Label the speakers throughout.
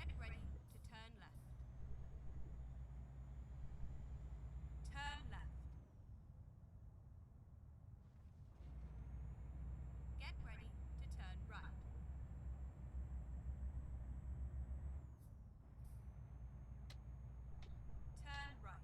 Speaker 1: Get ready to turn left. Turn left. Get ready to turn right. Turn right.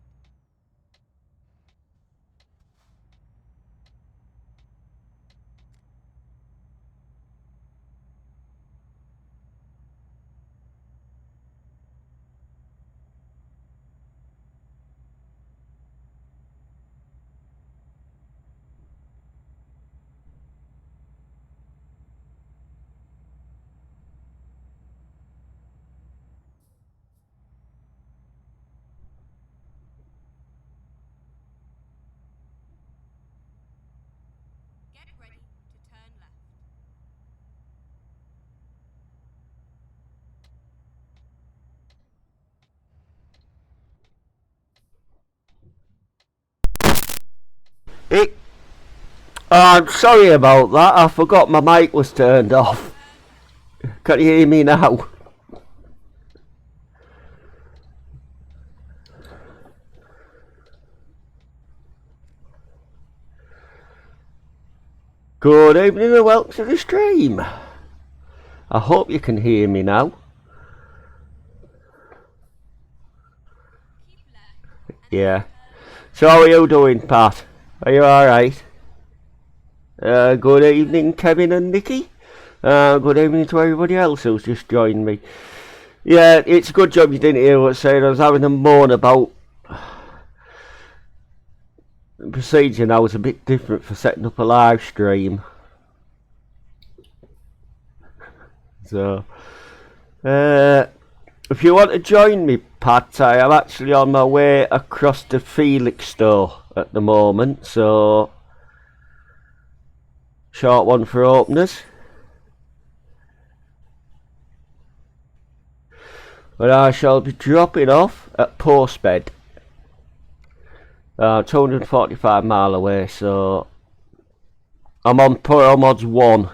Speaker 1: Get ready to turn left.
Speaker 2: It, I'm sorry about that. I forgot my mic was turned off.
Speaker 1: Turn left.
Speaker 2: Can you hear me now? Good evening and welcome to the stream. I hope you can hear me now.
Speaker 1: Keep left and
Speaker 2: Yeah.
Speaker 1: then turn.
Speaker 2: So how are you doing, Pat? Are you alright? Good evening, Kevin and Nikki. Good evening to everybody else who's just joined me. Yeah, it's a good job you didn't hear what I said. I was having a moan about the procedure now is a bit different for setting up a live stream. So, if you want to join me, Pat, I am actually on my way across to Felix store at the moment, so short one for openers. But I shall be dropping off at Postbed, 245 mile away, so I'm on promods 1.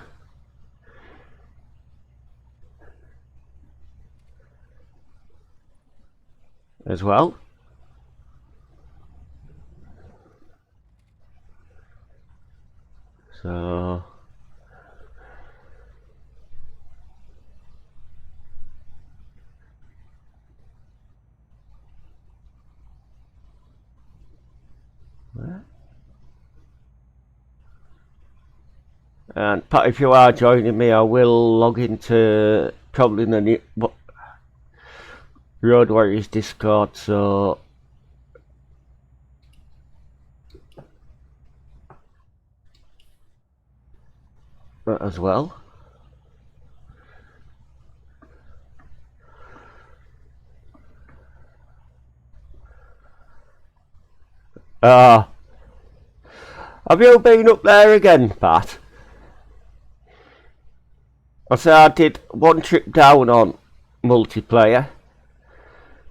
Speaker 2: As well. So and Pat, if you are joining me, I will log into probably the new Road Warriors Discord, so that as well. Have you been up there again, Pat? I say I did one trip down on multiplayer.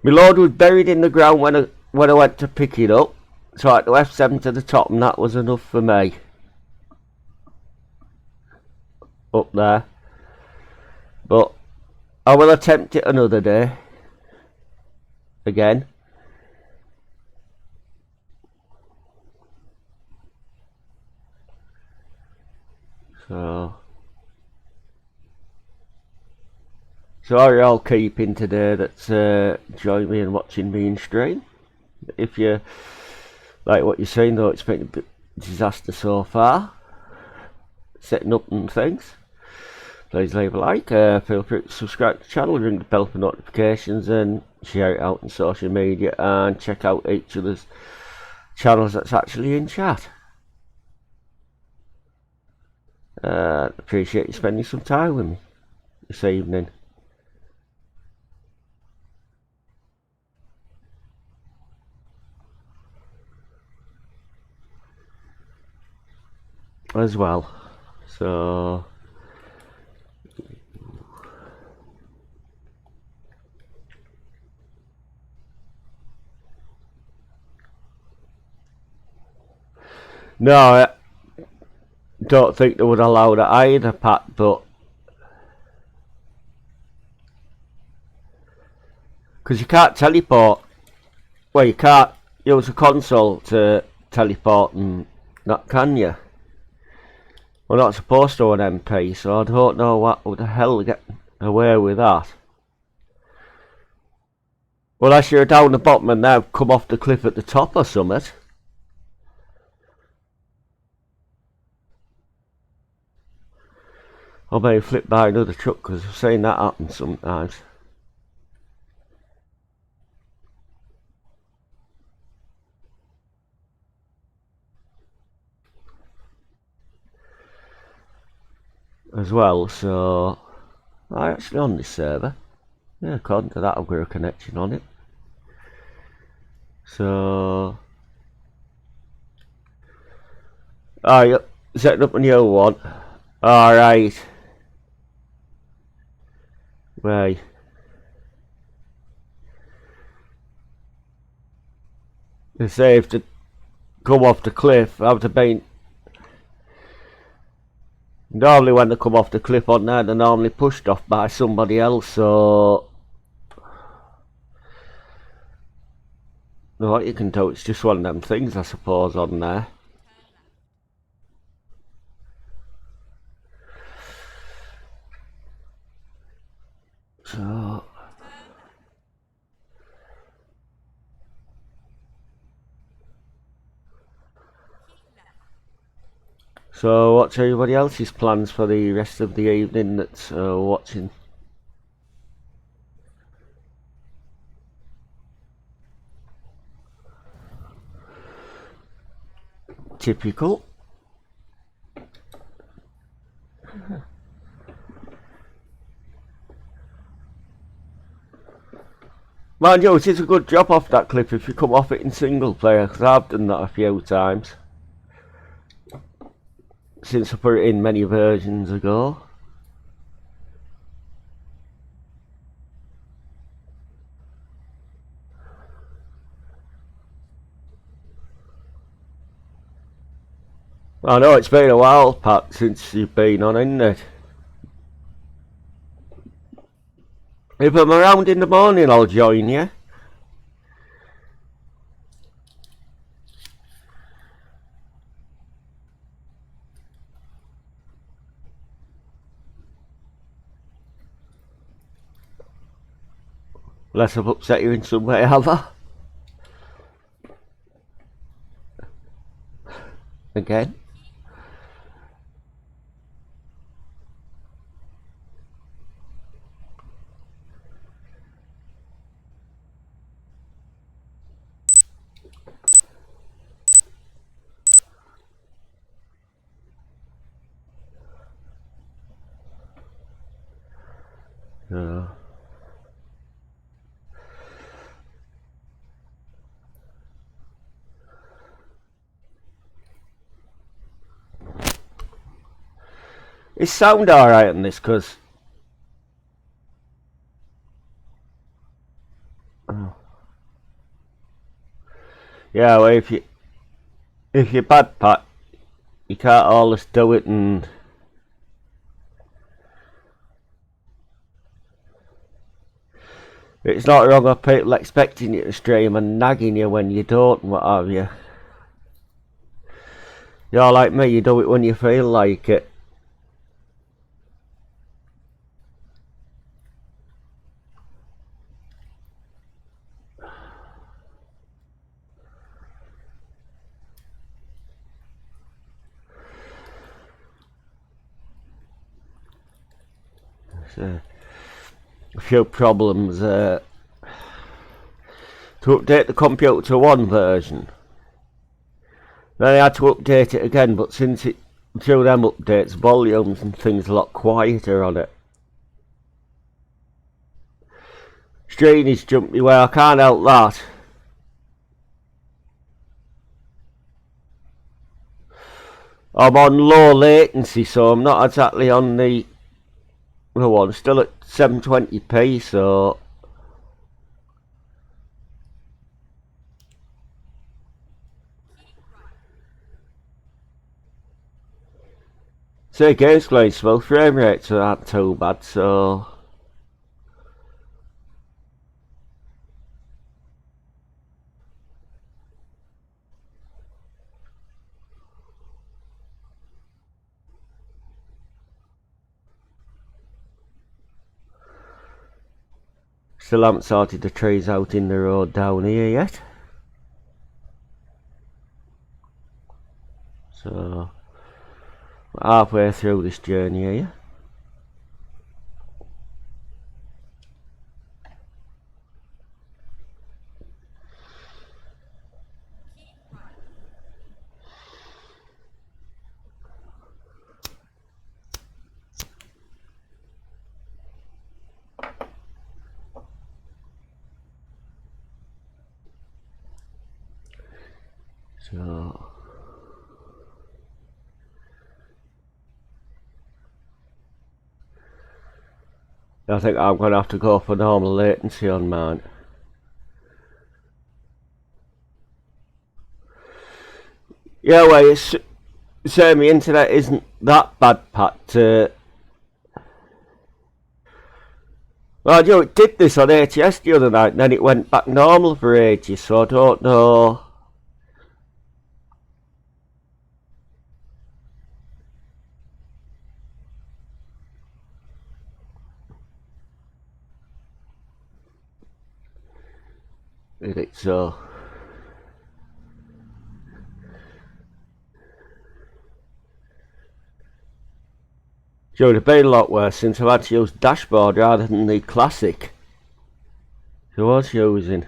Speaker 2: My load was buried in the ground when I went to pick it up, so I had to F7 to the top, and that was enough for me. Up there. But I will attempt it another day. Again. So are you all keeping today that's joining me and watching me in stream? If you like what you're saying, though, it's been a bit disaster so far, setting up and things, please leave a like, feel free to subscribe to the channel, ring the bell for notifications, and share it out on social media, and check out each other's channels that's actually in chat. Appreciate you spending some time with me this evening. As well. So no, I don't think they would allow that either, Pat, but Because you can't teleport. Well, you can't use a console to teleport and that, can you? We're not supposed to on MP, so I don't know what the hell get away with that. Well, unless you're down the bottom and now come off the cliff at the top or something. Or maybe flip by another truck, because I've seen that happen sometimes. As well, so I actually on this server. Yeah, according to that I've got a connection on it. So oh, yep, setting up a new one. Alright. Right. They say if to come off the cliff, I have to be. Normally when they come off the cliff on there, they're normally pushed off by somebody else, so what you can do, it's just one of them things I suppose on there. So what's everybody else's plans for the rest of the evening that's watching? Typical. Mind you, it is a good drop off that clip if you come off it in single player, because I've done that a few times since I put it in many versions ago. I know it's been a while, Pat, since you've been on, isn't it? If I'm around in the morning, I'll join you. Unless I've upset you in some way, have I? Again? No. Is sound alright on this? Because yeah, well, if you're bad, Pat, you can't always do it, and it's not wrong of people expecting you to stream and nagging you when you don't and what have you. You're like me, you do it when you feel like it. So, a few problems to update the computer to one version. Then I had to update it again, but since it through them updates, volumes and things a lot quieter on it. Strain is jumpy, well, I can't help that. I'm on low latency, so I'm not exactly on the one, still at 720p, so say game's going slow, frame rates aren't too bad, so Still haven't sorted the trees out in the road down here yet. So, we're halfway through this journey here. So, I think I'm going to have to go for normal latency on mine. Yeah, well, it's saying my internet isn't that bad, Pat. Well, you know, it did this on ATS the other night, and then it went back normal for ages, so I don't know. Is it so? It would have been a lot worse since I've had to use dashboard rather than the classic I was using.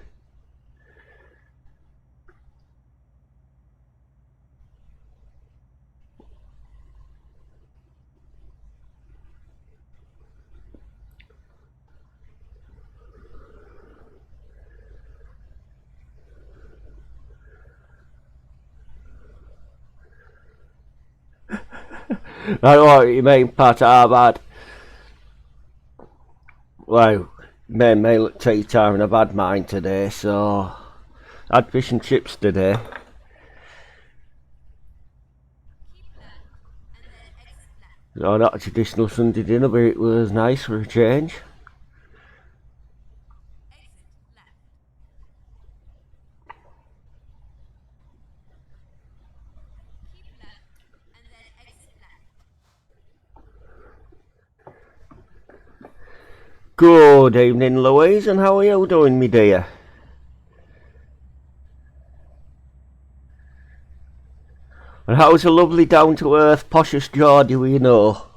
Speaker 2: I know what you mean, Pat. I've had, well, made me look tea time and I've had mine today, so I had fish and chips today. So not a traditional Sunday dinner, but it was nice for a change. Good evening, Louise, and how are you doing, me dear? And how's a lovely down-to-earth poshest Geordie we know?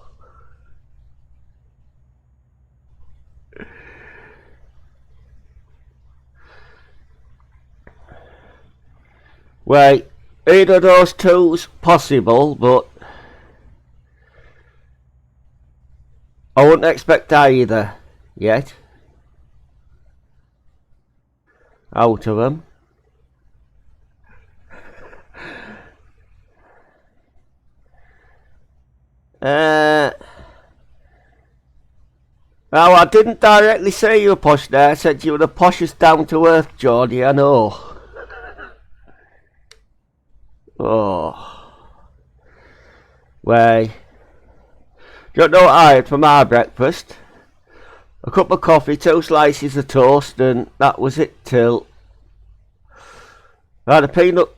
Speaker 2: Well, either of those two's possible, but I wouldn't expect either yet out of them. Now, I didn't directly say you were posh there. I said you were the poshest down-to-earth Geordie I know. Oh. Well, you know what I had for my breakfast? A cup of coffee, 2 slices of toast, and that was it till I had a peanut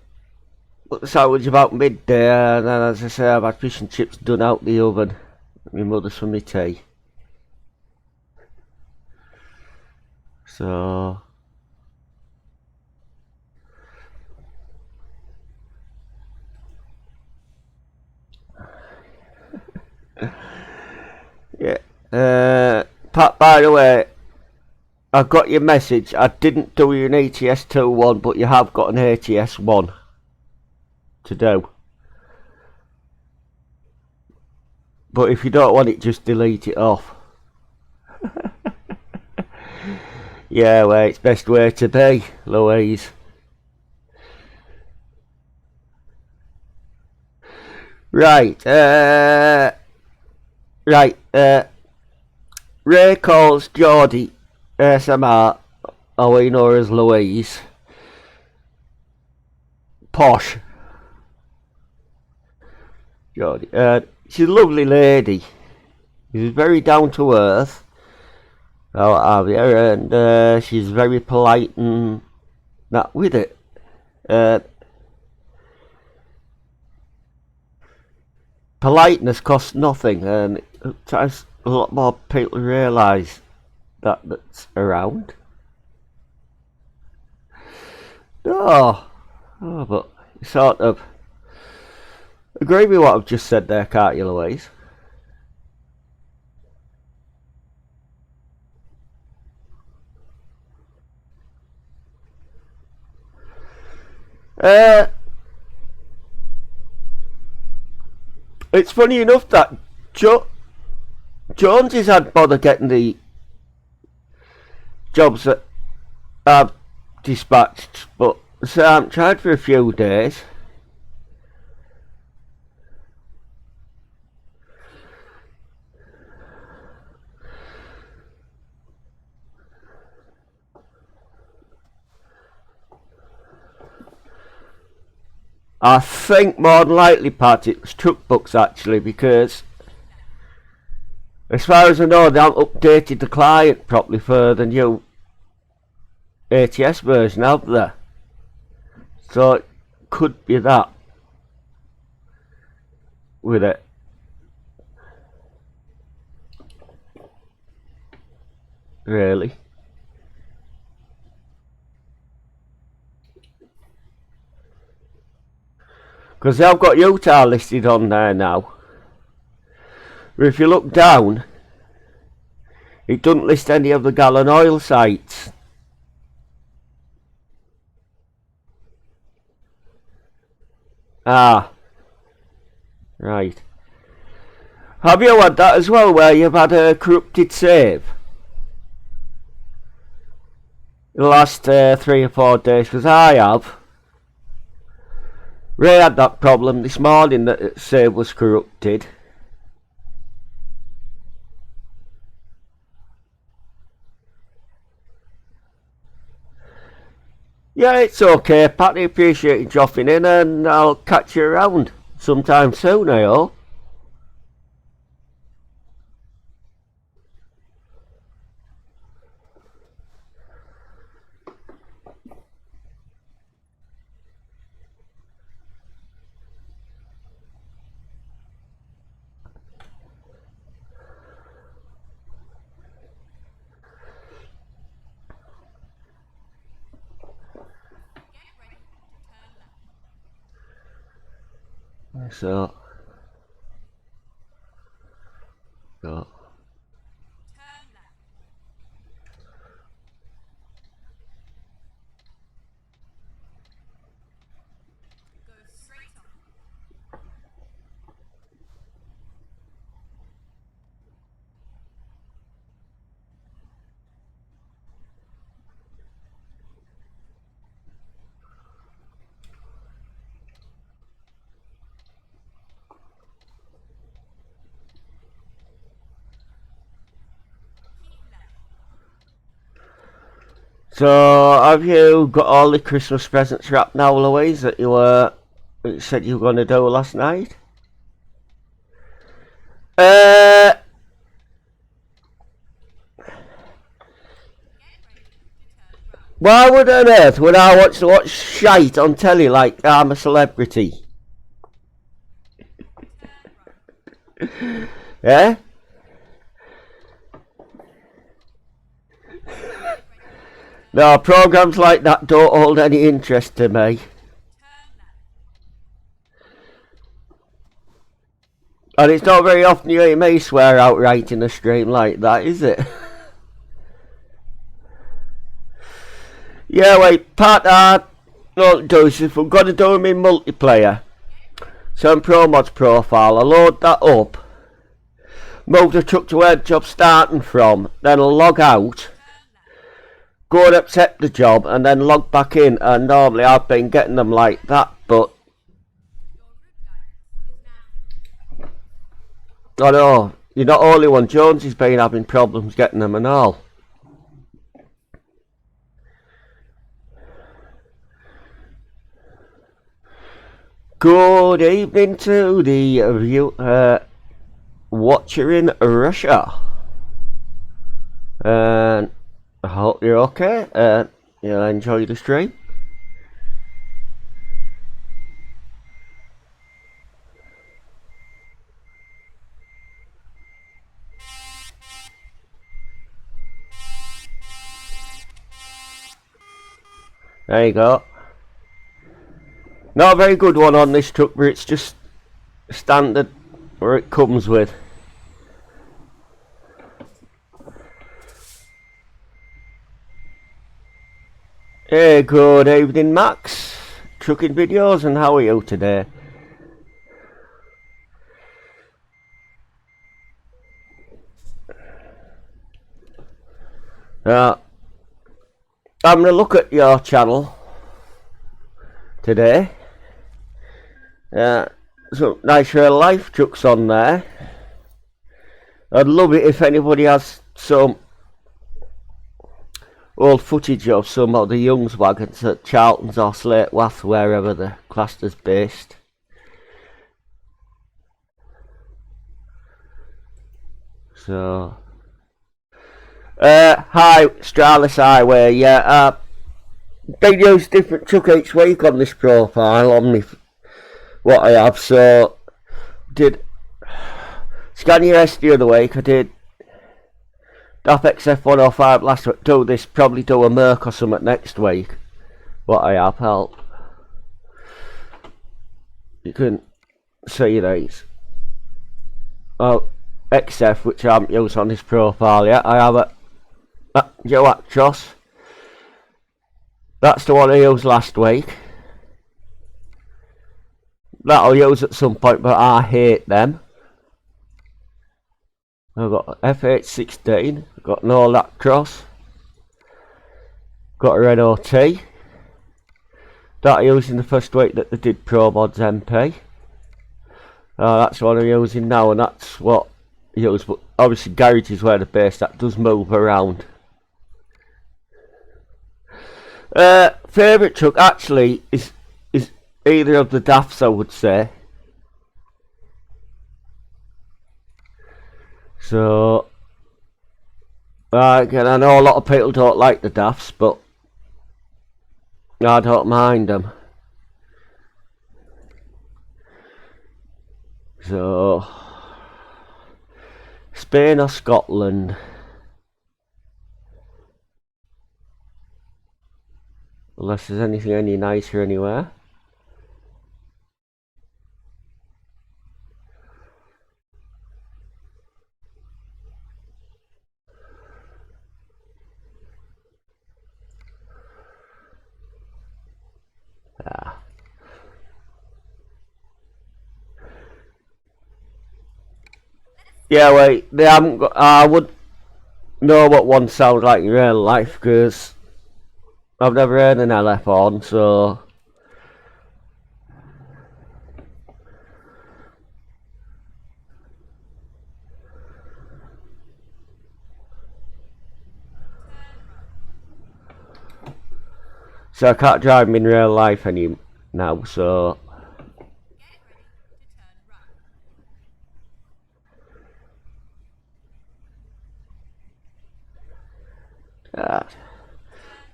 Speaker 2: sandwich about midday, and then, as I say, I've had fish and chips done out the oven. My mother's for me tea. So yeah. Pat, by the way, I got your message. I didn't do you an ets21, but you have got an ets1 to do. But if you don't want it, just delete it off. Yeah, well, it's best way to be, Louise. Right, Ray calls Geordie ASMR, or we know her as Louise, posh. Geordie, she's a lovely lady. She's very down to earth. And she's very polite and that with it. Politeness costs nothing, and it takes a lot more people to realise that's around. No, oh, but you sort of agree with what I've just said there, can't you, Louise? It's funny enough that Jonesy's had bother getting the jobs that I've dispatched, but so I haven't tried for a few days. I think more than likely, Pat, it was truck books actually, because as far as I know, they haven't updated the client properly for the new ATS version, have they? So it could be that with it. Really? Because I've got Utah listed on there now. But if you look down, it doesn't list any of the gallon oil sites. Ah, right. Have you had that as well, where you've had a corrupted save? The last 3 or 4 days, because I have. Ray had that problem this morning, that its save was corrupted. Yeah, it's okay, Patty. Appreciate you dropping in, and I'll catch you around sometime soon, I hope. So, so. So, have you got all the Christmas presents wrapped now, Louise, that you said you were going to do last night? Why would on earth would I watch shite on telly like I'm a celebrity? Yeah? No, programs like that don't hold any interest to me. And it's not very often you hear me swear outright in a stream like that, is it? Yeah, wait, part I don't do is if I'm going to do them in multiplayer. So in promods profile, I load that up, move the truck to where the job's starting from, then I'll log out, go and accept the job, and then log back in, and normally I've been getting them like that, but I know, you're not the only one. Jones has been having problems getting them and all. Good evening to the watcher in Russia. And I hope you're okay and you'll enjoy the stream. There you go. Not a very good one on this truck, but it's just standard where it comes with. Hey, good evening, Max. Trucking videos, and how are you today? I'm going to look at your channel today. Some nice real life trucks on there. I'd love it if anybody has some old footage of some of the Young's wagons at Charlton's or Slate Wath, wherever the cluster's based. So, hi, Stralis Highway. Yeah, been using different truck each week on this profile on me. What I have, so did Scania S the other week. I did DAF XF105 last week. Do this, probably do a Merc or something next week. What I have, help. You can see these. Oh, XF, which I haven't used on this profile yet. I have a Joe Actros. That's the one I used last week. That I'll use at some point, but I hate them. I've got F816, I've got an old Actros, got a red OT. That I used in the first week that they did promods MP. That's what I'm using now, and that's what I use, but obviously garage is where the base that does move around. Favourite truck actually is either of the DAFs, I would say. So, again, I know a lot of people don't like the DAFs, but I don't mind them. So, Spain or Scotland? Unless there's anything any nicer anywhere. Yeah, wait, they haven't got. I would know what one sounds like in real life because I've never heard an LF on, so. So I can't drive them in real life any now, so.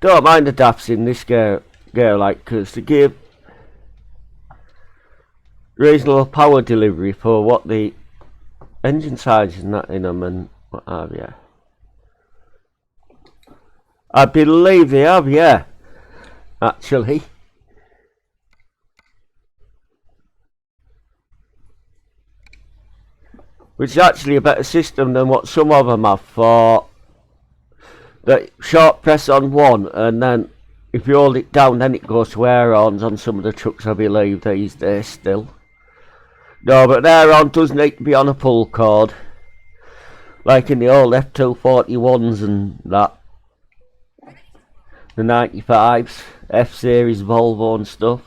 Speaker 2: Don't mind the DAFs in this game, like, because they give reasonable power delivery for what the engine size is not in them and what have you. I believe they have, yeah, actually. Which is actually a better system than what some of them have for the short press on one, and then if you hold it down then it goes to air-ons on some of the trucks, I believe, these days still. No, but the air-on does need to be on a pull cord, like in the old F241s and that. The 95s, F-Series Volvo and stuff.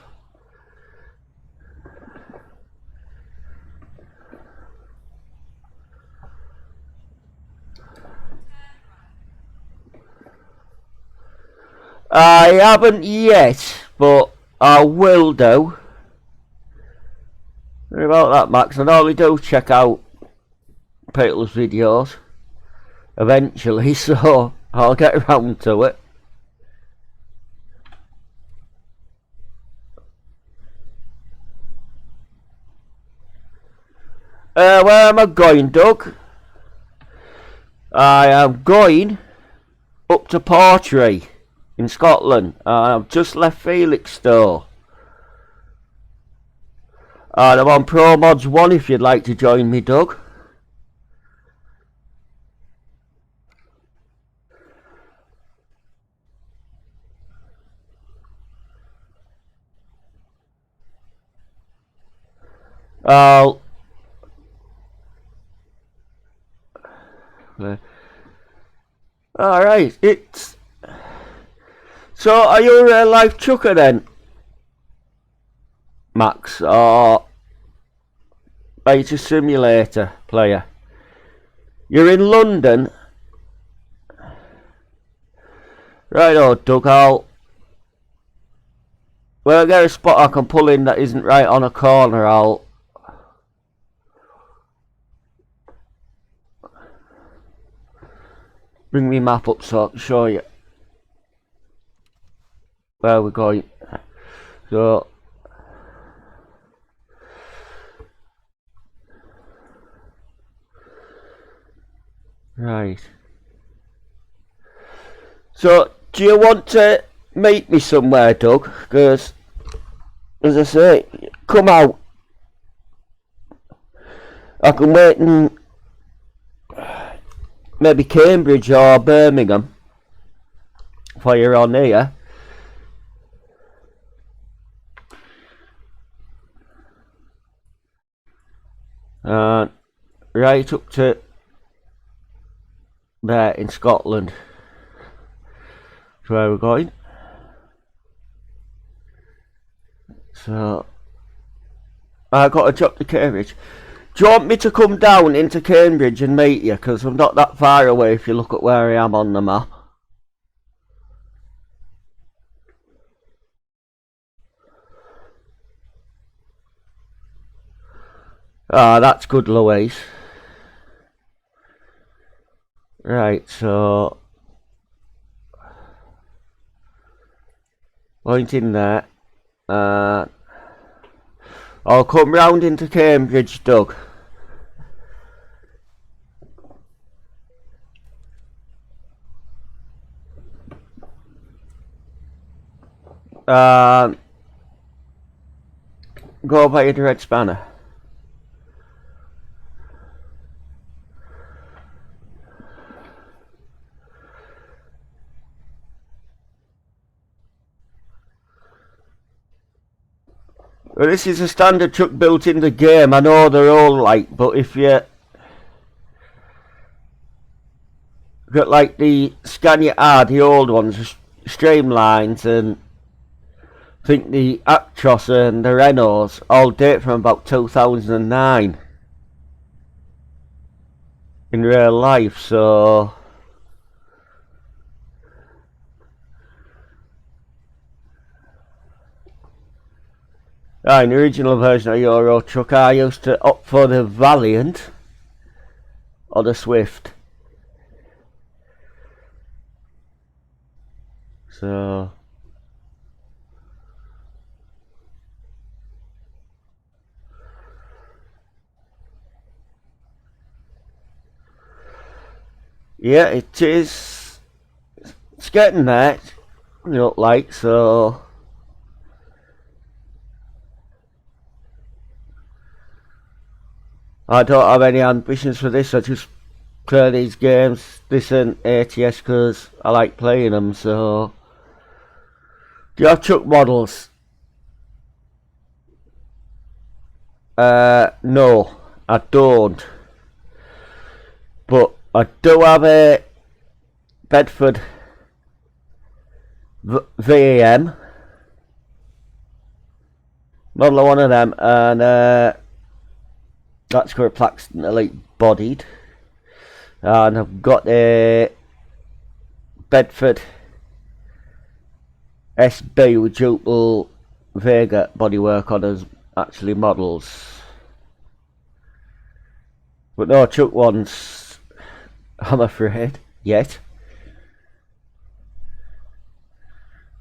Speaker 2: I haven't yet, but I will do. Sorry about that, Max. I normally do check out people's videos eventually, so I'll get around to it. Where am I going, Doug? I am going up to Portree in Scotland. I've just left Felixstowe. And I'm on promods 1 if you'd like to join me, Doug. Alright, it's... So, are you a live chucker then, Max, or are you a simulator player? You're in London? Right, Doug, when I get a spot I can pull in that isn't right on a corner, I'll... bring me map up so I can show you where we're going. So... Right. So, do you want to meet me somewhere, Doug? Because, as I say, come out. I can wait in maybe Cambridge or Birmingham while you're on here. Right up to there in Scotland. That's where we're going. So I got to drop to Cambridge. Do you want me to come down into Cambridge and meet you? Because I'm not that far away if you look at where I am on the map. Ah, that's good, Louise. Right, so... point in there. I'll come round into Cambridge, Doug. Go by your red spanner. Well, this is a standard truck built in the game. I know they're all like, but if you got like the Scania R, the old ones, Streamlines, and I think the Actros and the Renaults all date from about 2009 in real life, so in the original version of Euro Truck I used to opt for the Valiant or the Swift. So yeah, it is. It's getting there, you look like, so I don't have any ambitions for this. I just play these games, this and ATS, because I like playing them. So, do you have truck models? No, I don't. But I do have a Bedford VAM. Model of one of them, and that's got a Plaxton Elite bodied, and I've got a Bedford SB with dual Vega bodywork on as actually models, but no truck ones, I'm afraid, yet.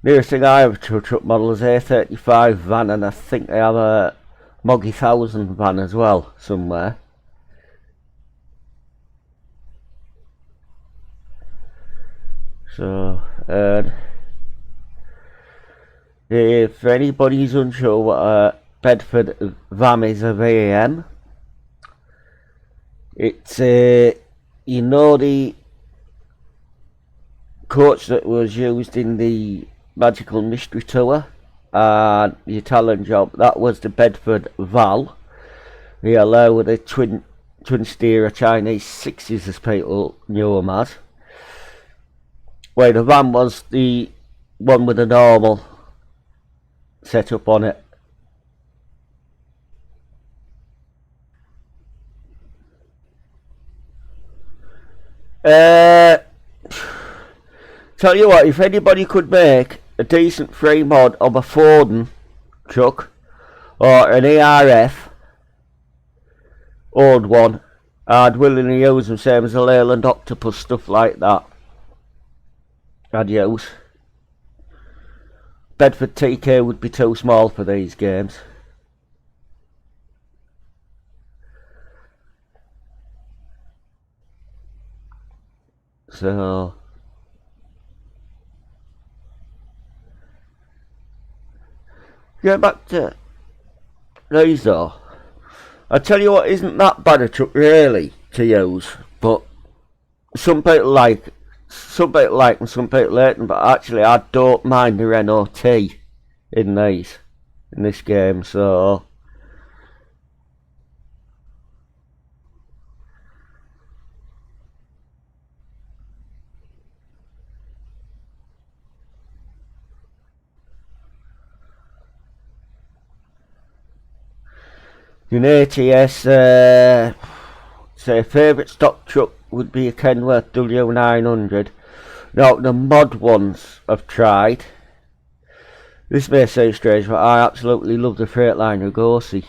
Speaker 2: Nearest thing I have to a truck model is A35 van, and I think I have a Moggy 1000 van as well somewhere. So If anybody's unsure what a Bedford VAM is, a VAM, it's you know the coach that was used in the Magical Mystery Tour and the Italian Job, that was the Bedford VAL. The allow with the twin steerer Chinese 60s as people knew them as. Where the VAM was the one with the normal setup on it. Tell you what, if anybody could make a decent free mod of a Forden truck or an ARF old one, I'd willingly use them, same as a Leyland Octopus, stuff like that. I'd use. Bedford TK would be too small for these games. So get back to these though. I tell you what, isn't that bad a truck really to use, but some people like and some people hate them, but actually I don't mind the Renault T in this game, so in ATS, say favourite stock truck would be a Kenworth W900. Now the mod ones I've tried. This may sound strange, but I absolutely love the Freightliner Gorsey.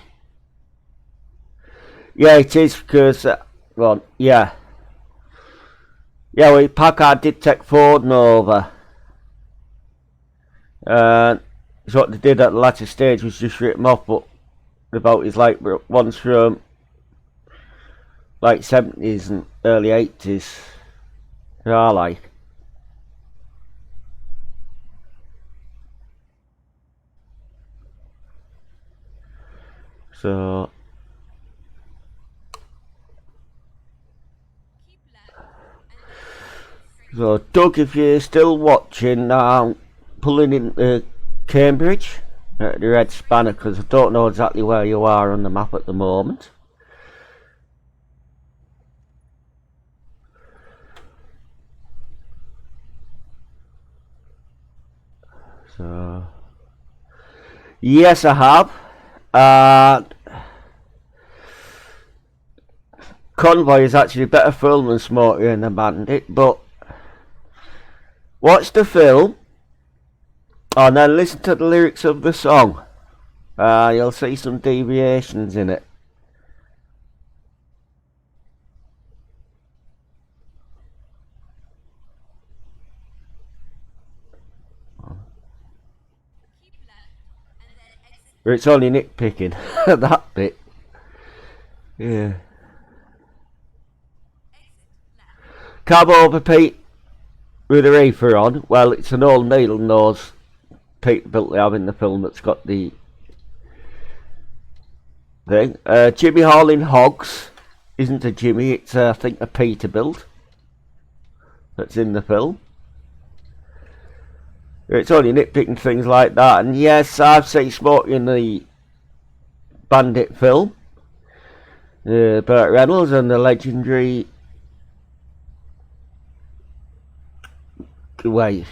Speaker 2: Yeah, it is because, well, yeah, well, Packard did take Forden over. So what they did at the latter stage was just rip them off, but about is like ones from like 70s and early 80s. I like. So Doug, if you're still watching, I'm pulling into Cambridge at the Red Spanner because I don't know exactly where you are on the map at the moment. So yes, I have. Convoy is actually better film than Smoky and the Bandit, but watch the film and then listen to the lyrics of the song. You'll see some deviations in it. It's only nitpicking that bit. Yeah. Cab over Pete with a reefer on. Well, it's an old needle nose Peterbilt they have in the film that's got the thing. Jimmy hauling hogs isn't a Jimmy, it's I think a Peterbilt that's in the film. It's only nitpicking things like that. And yes, I've seen Smokey in the Bandit film. Burt Reynolds and the legendary way.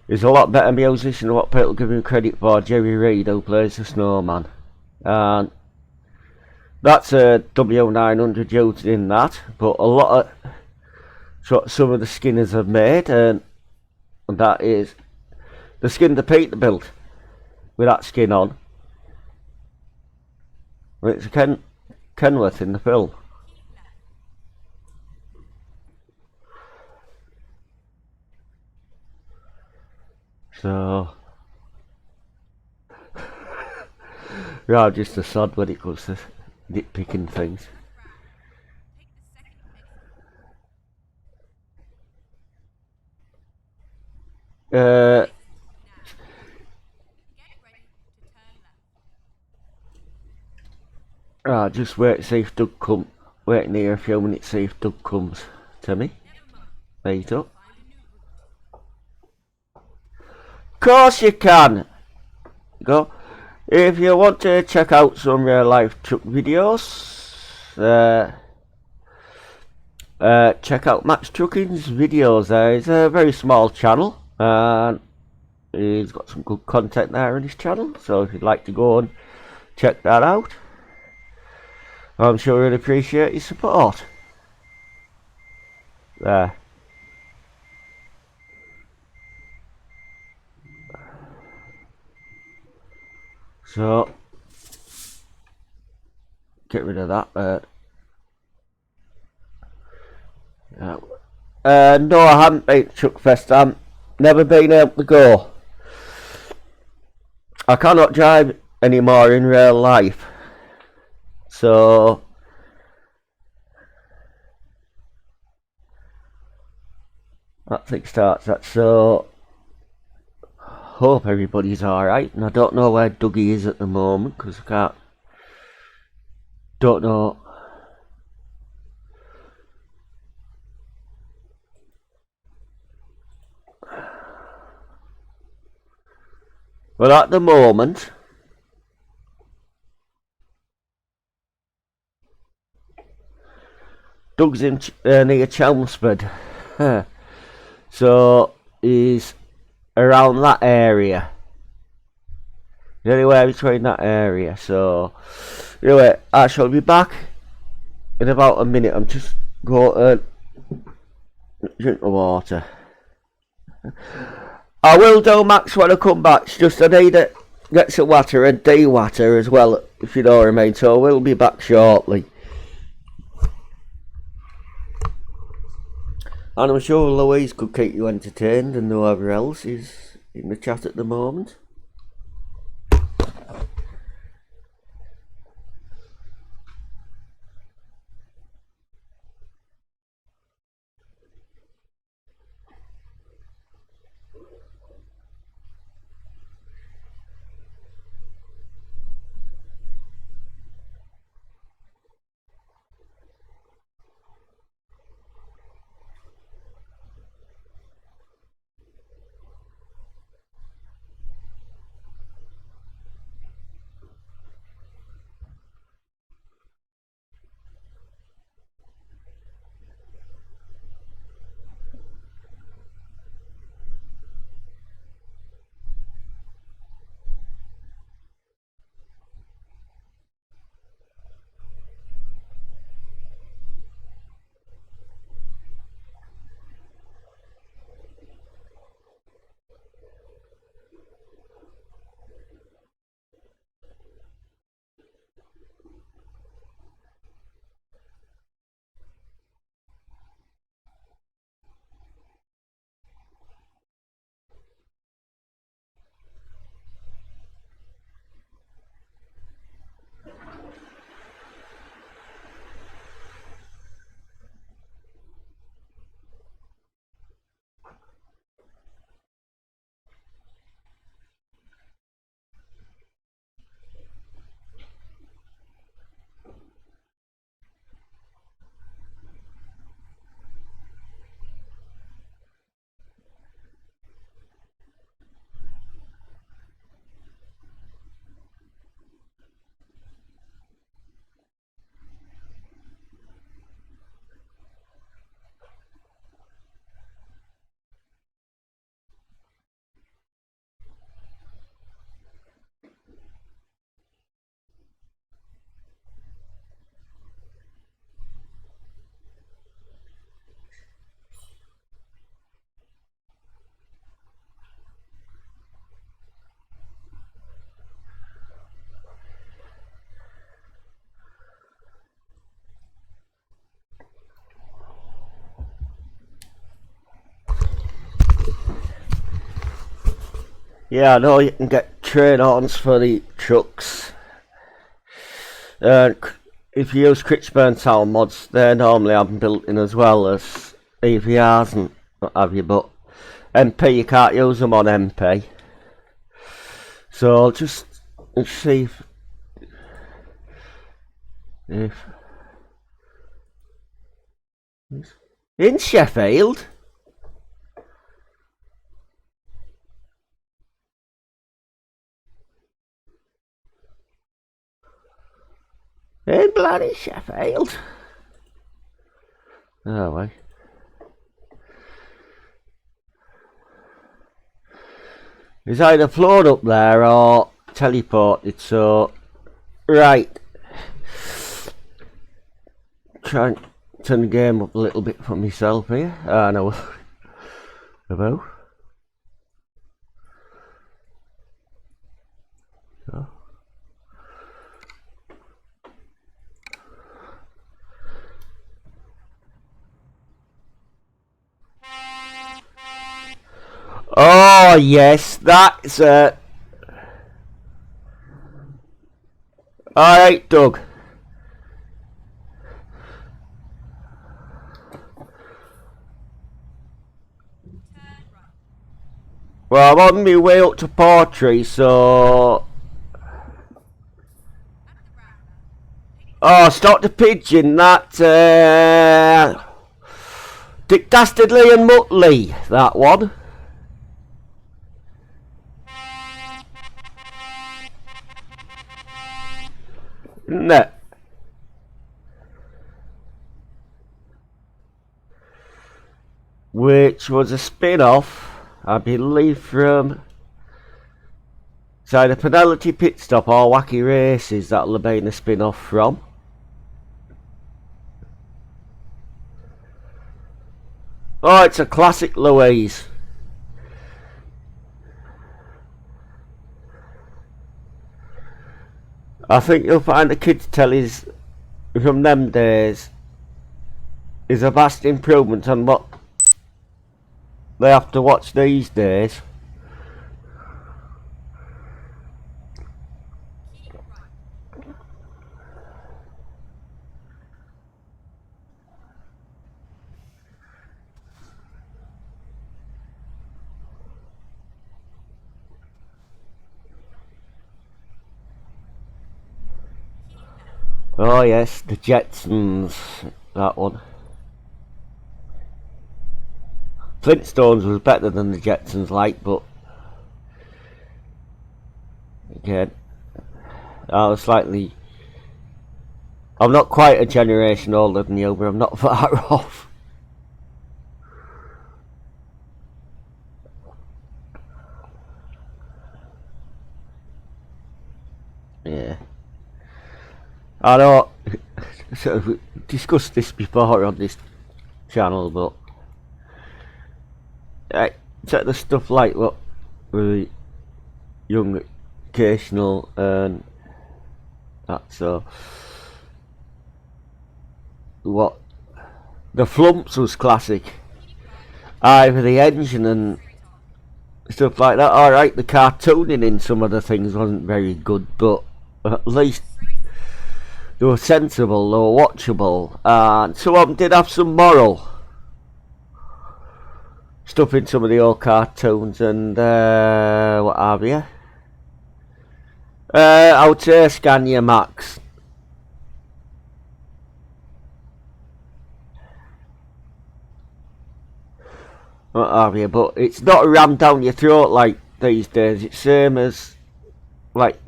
Speaker 2: He's a lot better musician than what people give him credit for, Jerry Reed, who plays the Snowman. And that's a W900 used in that, but a lot of some of the skinners have made, and that is the skin the Peterbilt with that skin on. It's a Kenworth in the film. So yeah, I'm just a sod when it comes to nitpicking things. Ah, just wait to see if Doug come. Waiting here a few minutes, see if Doug comes to me. Wait up. Of course you can. Go. If you want to check out some real life truck videos, check out Max Trucking's videos. It's a very small channel, and he's got some good content there on his channel. So if you'd like to go and check that out, I'm sure he'd appreciate your support. There. So get rid of that bird. No, I haven't been to Chuckfest. I've never been able to go. I cannot drive anymore in real life. So that thing starts that. So hope everybody's alright. And I don't know where Dougie is at the moment because I don't know. Well, at the moment, Doug's in near Chelmsford, so he's around that area. Anywhere between that area. So anyway, I shall be back in about a minute. I'm just going to drink the water. I will do, Max, when I come back. It's just I need to get some water and de-water as well, if you know what I mean. So we'll be back shortly. And I'm sure Louise could keep you entertained and whoever else is in the chat at the moment. Yeah, I know you can get trade-ons for the trucks. If you use Critchburn Town mods, they normally have them built in as well as EVRs and what have you, but MP, you can't use them on MP. So I'll just see if If in Sheffield. In bloody Sheffield. Oh, wait. He's either flown up there or teleported, so... Right. Try and turn the game up a little bit for myself here. Ah, no. Hello? Oh. Oh yes, that's alright, Doug. Well, I'm on my way up to Portree, so... Oh, stop the pigeon, that, Dick Dastardly and Muttley, that one. Isn't it? Which was a spin-off, I believe, from... It's either Penalty Pit Stop or Wacky Races that'll have been a spin-off from. Oh, it's a classic, Louise. I think you'll find the kids' tellies from them days is a vast improvement on what they have to watch these days. Oh yes, the Jetsons, that one. Flintstones was better than the Jetsons, like, but again, I was slightly... I'm not quite a generation older than you, but I'm not far off. Yeah. I know, so we discussed this before on this channel, but take the stuff like what really young, occasional, and that. So what the Flumps was classic. Either the engine and stuff like that. All right, the cartooning in some of the things wasn't very good, but at least they were sensible, they were watchable, and some of them did have some moral stuff in some of the old cartoons and what have you. I would say Scania Max. What have you, but it's not rammed down your throat like these days. It's same as like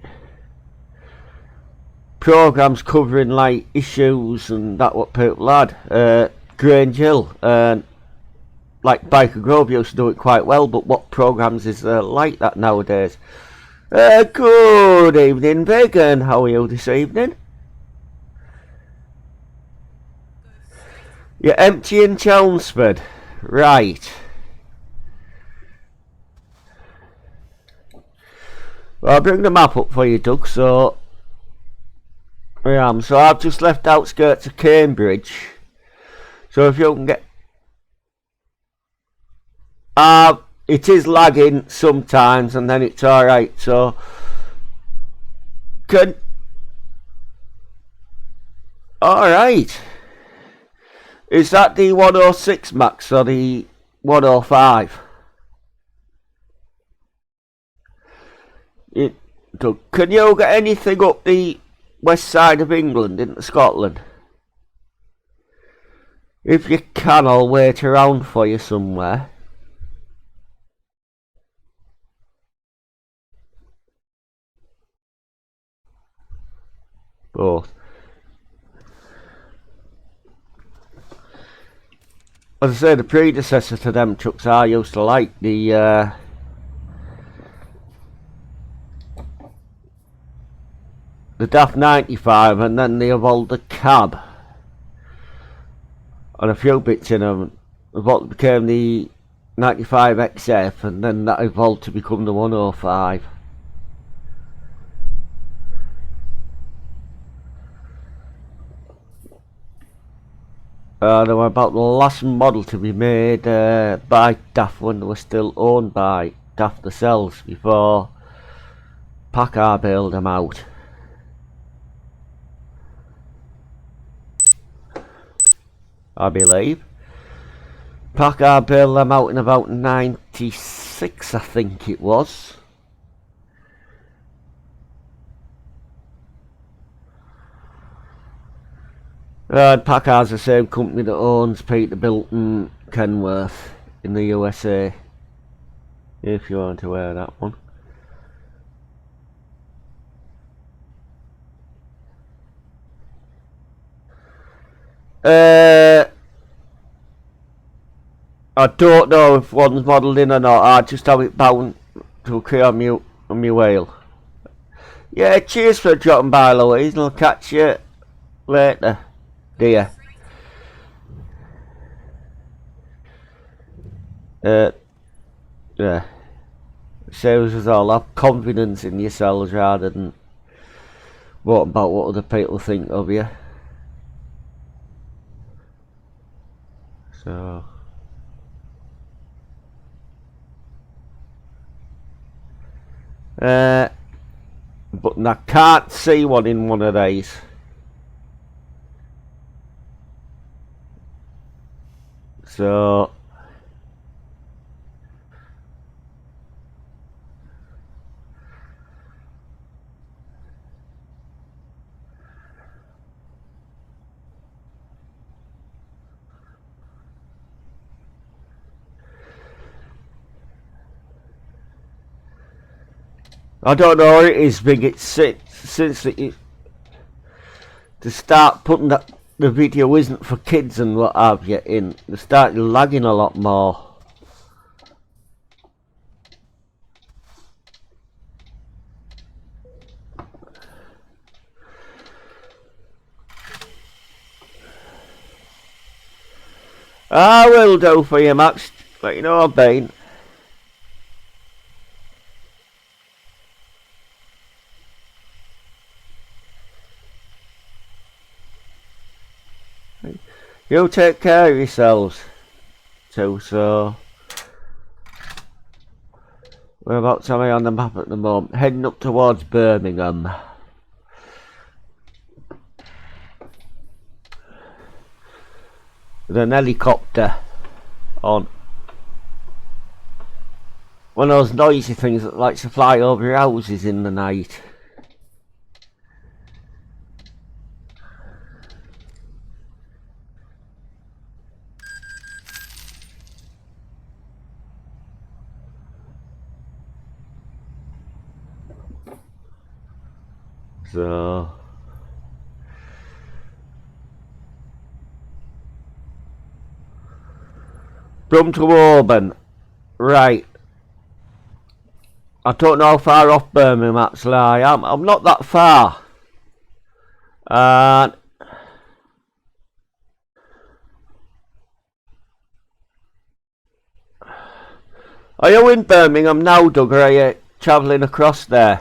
Speaker 2: programs covering like issues and that what people had. Grange Hill and like Biker Grove used to do it quite well, but what programs is there like that nowadays? Good evening, Vegan. How are you this evening? You're empty in Chelmsford, right? Well, I'll bring the map up for you, Doug. So so I've just left outskirts of Cambridge. So if you can get, it is lagging sometimes, and then it's all right. So all right. Is that the 106 Max or the 105? Can you get anything up the west side of England into Scotland. If you can, I'll wait around for you somewhere. Both. As I say, the predecessor to them trucks I used to like, the DAF 95, and then they evolved the cab and a few bits in them. What became the 95 XF, and then that evolved to become the 105. They were about the last model to be made by DAF when they were still owned by DAF themselves, before Packard bailed them out. I believe. Packard bailed them out in about 96, I think it was. Packard's the same company that owns Peterbilt and Kenworth in the USA, if you aren't aware of that one. I don't know if one's modelled in or not. I just have it bound to occur on my wheel. Yeah, cheers for dropping by, Louise, and I'll catch you later, dear. Yeah. Saves us all, have confidence in yourselves rather than what about what other people think of you. So but I can't see one in one of these. So I don't know what it is, big. It's since to start putting that the video isn't for kids and what have you in, they started lagging a lot more. I will do for you, Max. Let you know I've been. You take care of yourselves too. So whereabouts am I on the map at the moment? Heading up towards Birmingham. With an helicopter on. One of those noisy things that likes to fly over your houses in the night. So Brum to Auburn. Right. I don't know how far off Birmingham actually I am. I'm not that far. And are you in Birmingham now, Doug, or are you travelling across there?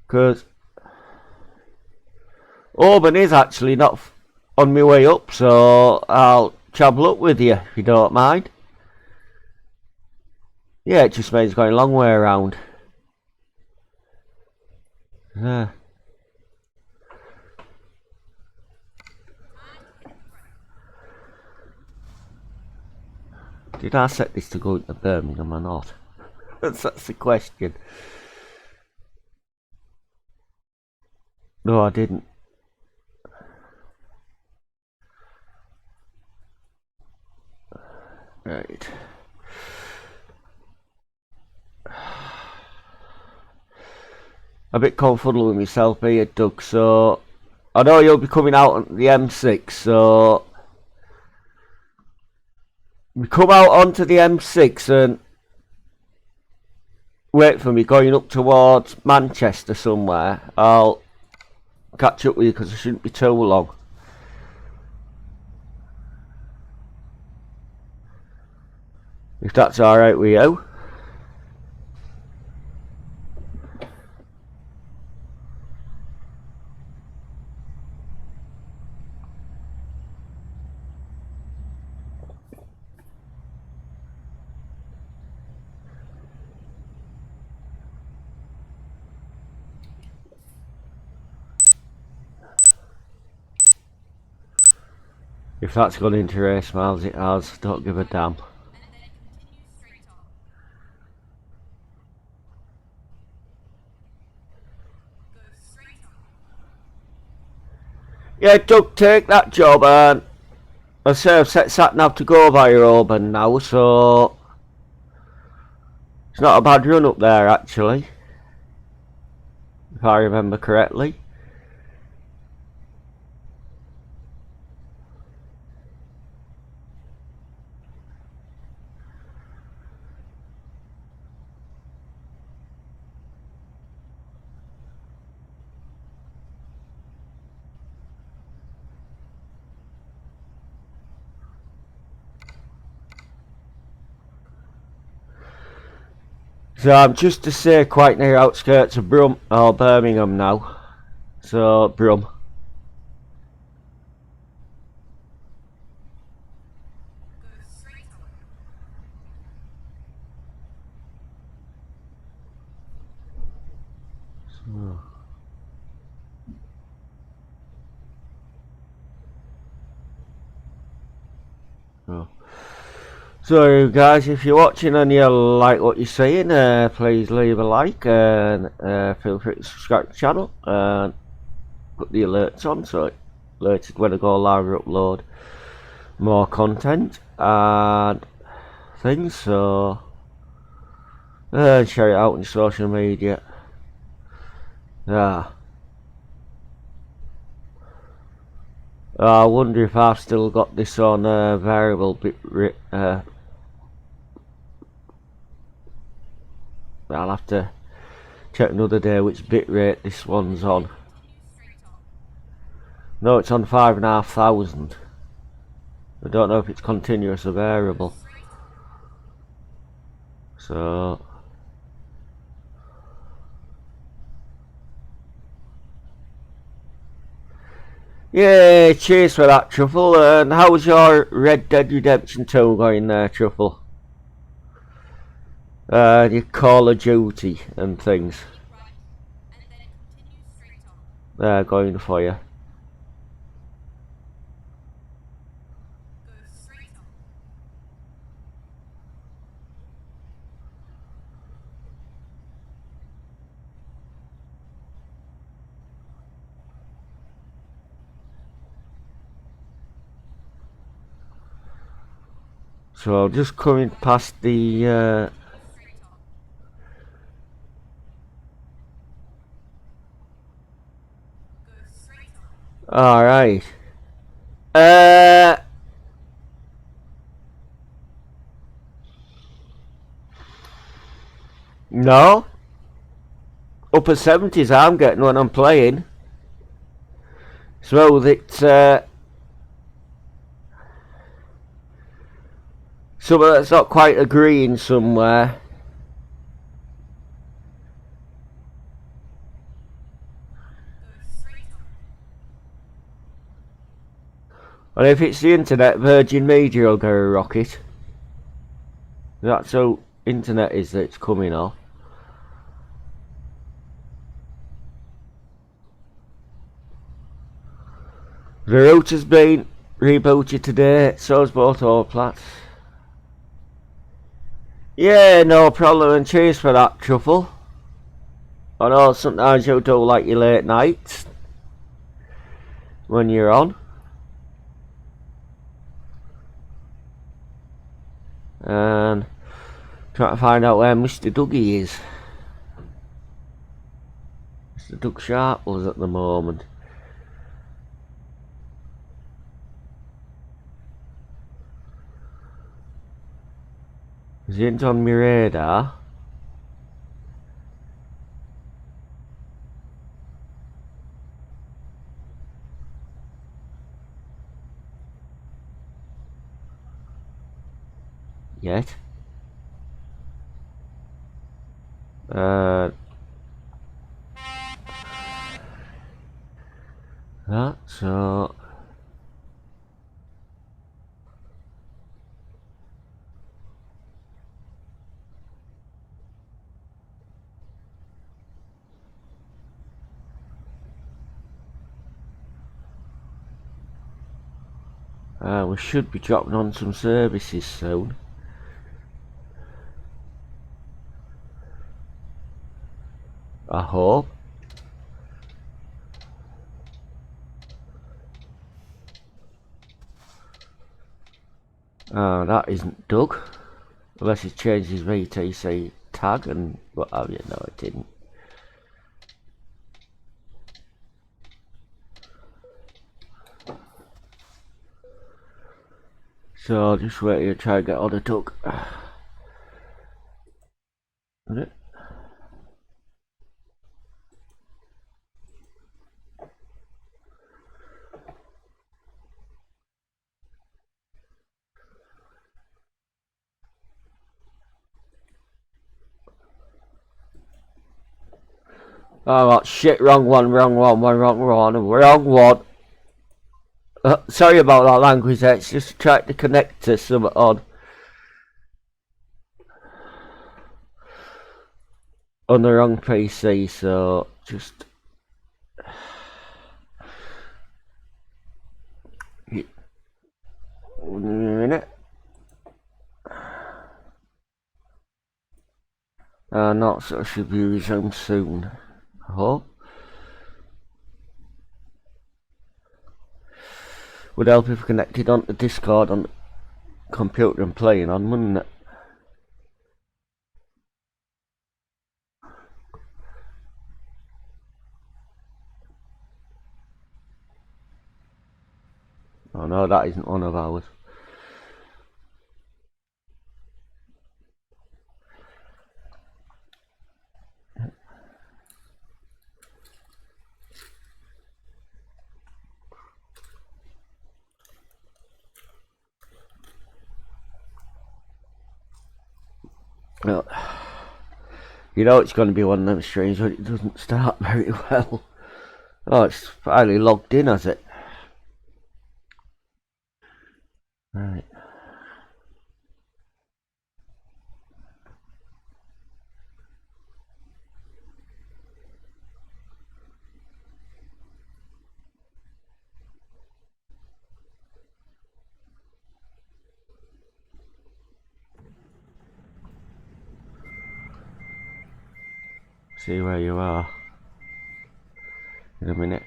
Speaker 2: Because Auburn is actually not on my way up, so I'll travel up with you if you don't mind. Yeah, it just means going a long way around. Did I set this to go into Birmingham or not? That's the question. No, I didn't. Right. A bit confuddled with myself here, Doug, so I know you'll be coming out on the M6, so we come out onto the M6 and wait for me going up towards Manchester somewhere. I'll catch up with you because it shouldn't be too long. If that's alright with you. If that's gone into race miles, it has. Don't give a damn. Yeah, Doug, take that job, and I say I've set sat-nav to go via Auburn now, so it's not a bad run up there actually, if I remember correctly. So I'm just to say quite near outskirts of Brum, or Birmingham now. So Brum. So guys, if you're watching and you like what you're seeing, please leave a like and feel free to subscribe to the channel and put the alerts on so it's alerted when I go live or upload more content and things. So share it out on your social media. Yeah. I wonder if I've still got this on variable bit rate. I'll have to check another day which bit rate this one's on. No, it's on 5,500. I don't know if it's continuous or variable. So yeah, cheers for that, Truffle. And how's your Red Dead Redemption 2 going there, Truffle? Your Call of Duty and things. They're going for you. So just coming past the alright. No. Upper 70s I'm getting when I'm playing. So it's somewhere that's not quite agreeing somewhere. And if it's the internet, Virgin Media will go a rocket. That's how internet is that it's coming off. The router's been rebooted today, so's both all plats. Yeah, no problem, and cheers for that, Truffle. I know sometimes you do like your late nights when you're on. And trying to find out where Mr. Dougie is. Mr. Doug Sharples at the moment. He ain't on my radar. Yet. That, so... we should be dropping on some services soon. I hope. That isn't Doug. Unless he's changed his VTC tag and what have you. No, it didn't. So I'll just wait here to try and get on the Doug. Is it? Oh, well, shit, wrong one. Sorry about that language, it's just trying to connect to something on the wrong PC, so just... One minute. Not so should be resumed soon, I hope. Would help if connected onto Discord on the computer and playing on, wouldn't it? Oh no, that isn't one of ours. No. You know it's going to be one of them streams when it doesn't start very well. Oh, it's finally logged in, has it? Right. See where you are in a minute.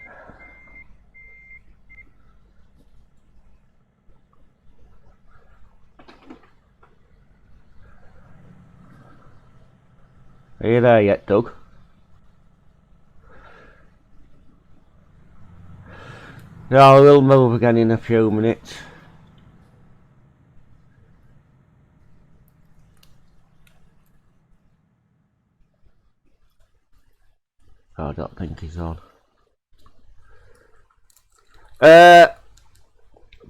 Speaker 2: Are you there yet, Doug? No, we'll move again in a few minutes. I don't think he's on.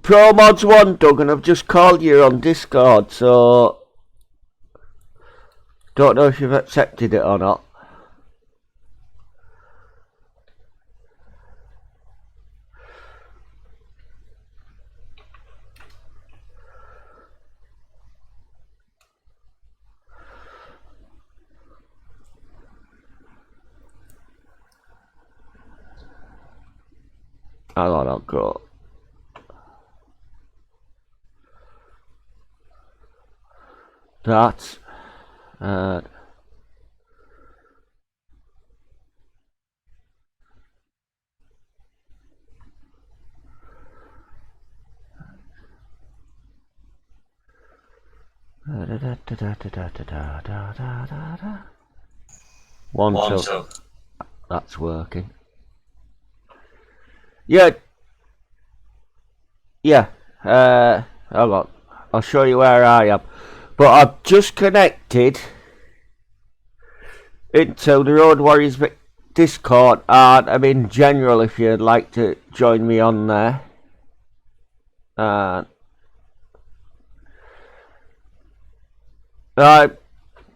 Speaker 2: Promods 1, Doug, and I've just called you on Discord, so don't know if you've accepted it or not. Hang on, I'll go. That. Uh, One, two. That's working. Yeah. Yeah. Hold on. I'll show you where I am. But I've just connected into the Road Warriors Discord, and I mean, in general, if you'd like to join me on there.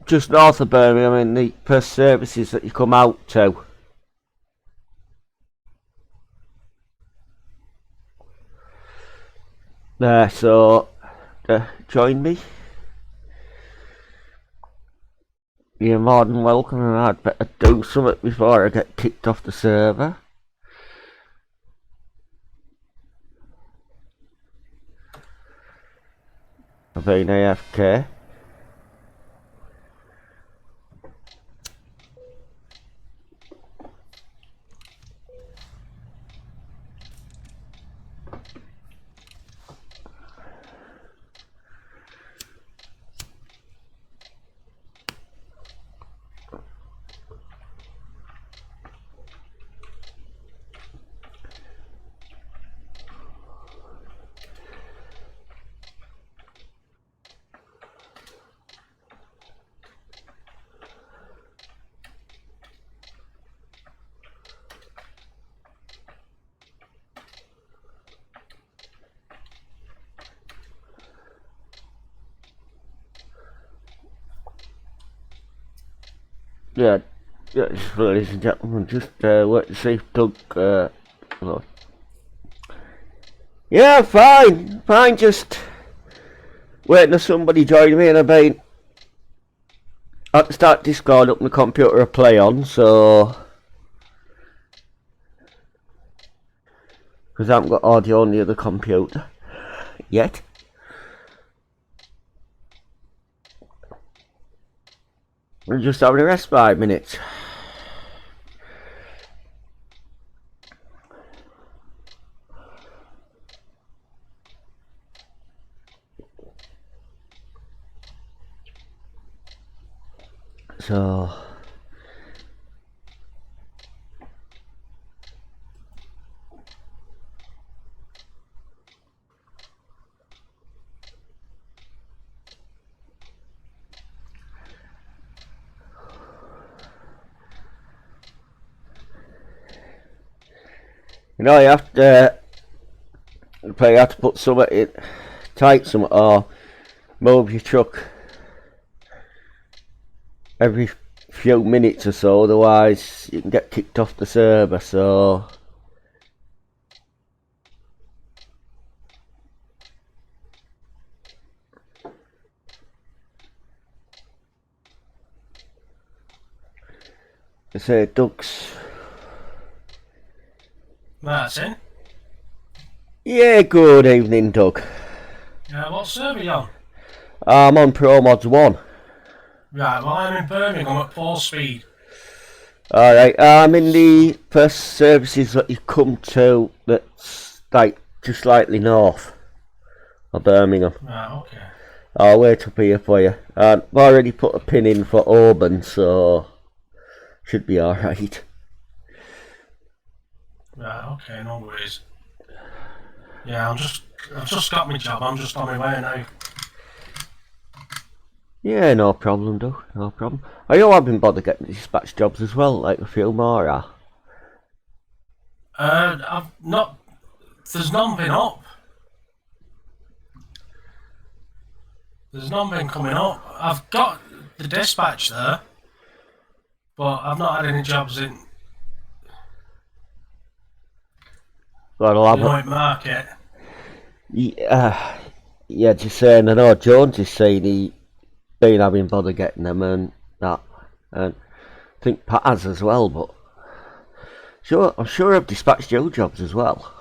Speaker 2: Just north of Birmingham in the first services that you come out to. There, so join me. You're more than welcome, and I'd better do something before I get kicked off the server. I've been AFK. Yeah, ladies and gentlemen, just wait to see if Doug. Look. Yeah, fine. Just waiting for somebody join me, and I've been. I had to start Discord up on the computer I play on, so because I haven't got audio on the other computer yet. We're just having a rest 5 minutes. So you know, you have to put something in, tight something, or move your truck every few minutes or so, otherwise you can get kicked off the server. So I say Doug's.
Speaker 3: Martin?
Speaker 2: Yeah, good evening, Doug.
Speaker 3: What server are you on?
Speaker 2: I'm on promods 1.
Speaker 3: Right, well I'm in Birmingham at 4 speed.
Speaker 2: Alright, I'm in the first services that you come to, that's like just slightly north of Birmingham.
Speaker 3: Right, okay.
Speaker 2: I'll wait up here for you. I've already put a pin in for Auburn, so should be alright.
Speaker 3: Right, okay, no worries. Yeah, I've just got my job, I'm just on my way now.
Speaker 2: Yeah, no problem, Doug, no problem. Are you having bother getting dispatch jobs as well, like a few more are?
Speaker 3: I've not... There's none been up. There's none been coming up. I've got the dispatch there, but I've not had any jobs in... Night market.
Speaker 2: Yeah, just saying, I know Jones is saying he been having bother getting them and that, and I think Pat has as well, but I'm sure I've dispatched your jobs as well.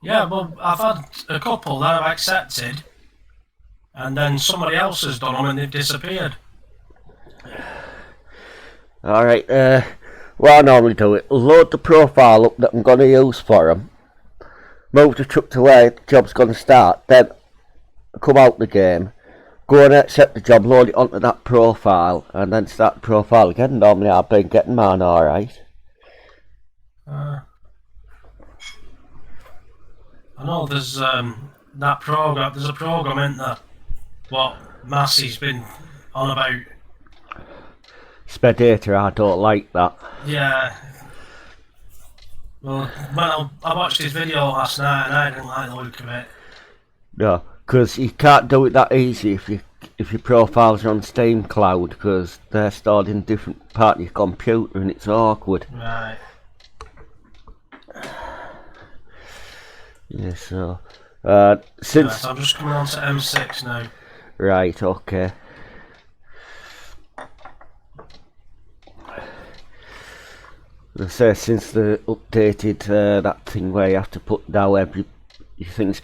Speaker 3: Yeah, well, I've had a couple that I've accepted, and then somebody else has done them and they've disappeared.
Speaker 2: Alright, what I normally do is load the profile up that I'm going to use for them, move the truck to where the job's going to start, then come out the game, go and accept the job, load it onto that profile, and then start the profile again. Normally I've been getting mine alright.
Speaker 3: I know there's that program. There's a program in there. What Massey's been on about.
Speaker 2: Spedator, I don't like that.
Speaker 3: Yeah. Well, when I watched his video last night and I didn't like the look of it.
Speaker 2: No, because you can't do it that easy if your profiles are on Steam Cloud, because they're stored in a different part of your computer and it's awkward.
Speaker 3: Right.
Speaker 2: Yeah, so
Speaker 3: So I'm just coming on to M6 now.
Speaker 2: Right, okay. As I say, since they updated that thing where you have to put down everything's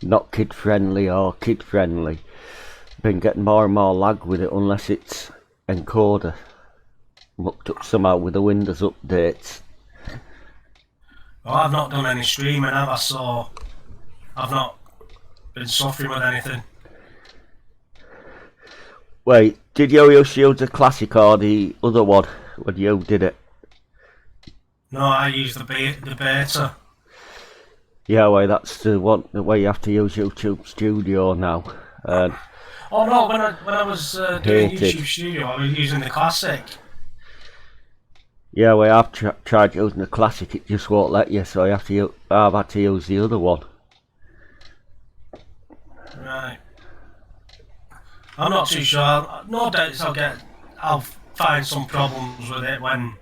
Speaker 2: not kid friendly or kid friendly, been getting more and more lag with it unless it's encoder mucked up somehow with the Windows updates.
Speaker 3: Well, I've not done any streaming, have I? So I've not been suffering with anything.
Speaker 2: Wait, did you use the classic or the other one when you did it?
Speaker 3: No, I use the beta.
Speaker 2: Yeah, well, that's the one the way you have to use YouTube Studio now.
Speaker 3: Oh no, when I was doing
Speaker 2: Hated.
Speaker 3: YouTube Studio, I was using the classic.
Speaker 2: Yeah, well, I've tried using the classic, it just won't let you, so I've had to use the other one.
Speaker 3: Right. I'm not too sure. No doubt I'll find some problems with it when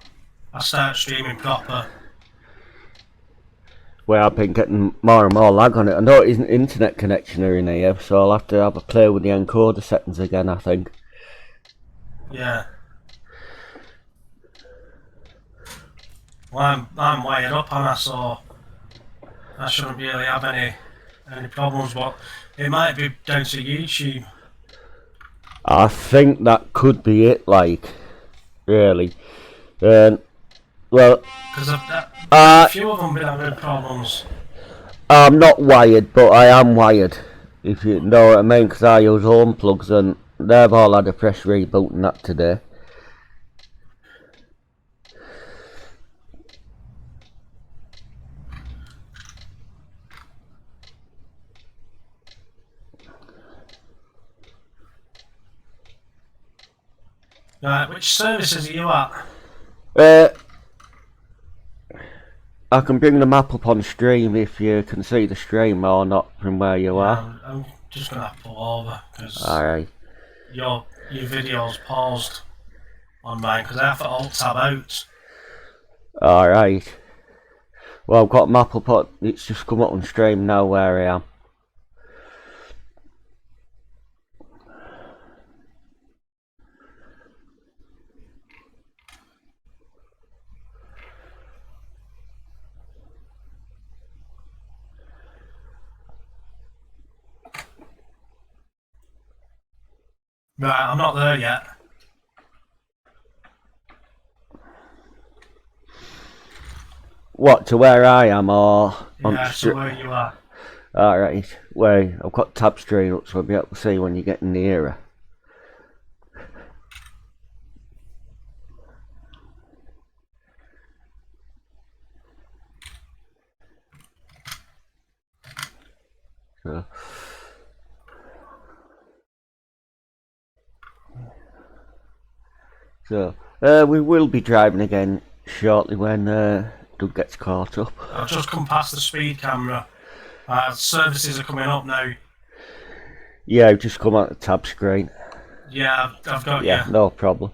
Speaker 3: I start streaming proper.
Speaker 2: Well, I've been getting more and more lag on it. I know it isn't internet connection or in here, so I'll have to have a play with the encoder settings again, I think.
Speaker 3: Yeah. Well, I'm wired up on it, so I shouldn't really have any problems, but it might be down to YouTube.
Speaker 2: I think that could be it, like, really. Well,
Speaker 3: Because a few of them been having problems.
Speaker 2: I'm not wired, but I am wired, if you know what I mean, because I use home plugs and they've all had a fresh reboot and that today.
Speaker 3: Right, which services are you at?
Speaker 2: I can bring the map up on stream if you can see the stream or not from where you are.
Speaker 3: I'm just going to have to pull over because
Speaker 2: Alright.
Speaker 3: your video's paused on mine because I have to alt-tab out.
Speaker 2: Alright. Well, I've got map up on, it's just come up on stream now where I am.
Speaker 3: Right, I'm not there yet.
Speaker 2: What, to where I am or on
Speaker 3: Yeah, so where you are.
Speaker 2: Alright, well, I've got tab screen up so I'll be able to see when you're getting nearer. So, we will be driving again shortly when Doug gets caught up.
Speaker 3: I've just come past the speed camera. Services are coming up now.
Speaker 2: Yeah, I've just come out the tab screen.
Speaker 3: Yeah, I've got
Speaker 2: Yeah,
Speaker 3: you.
Speaker 2: no problem.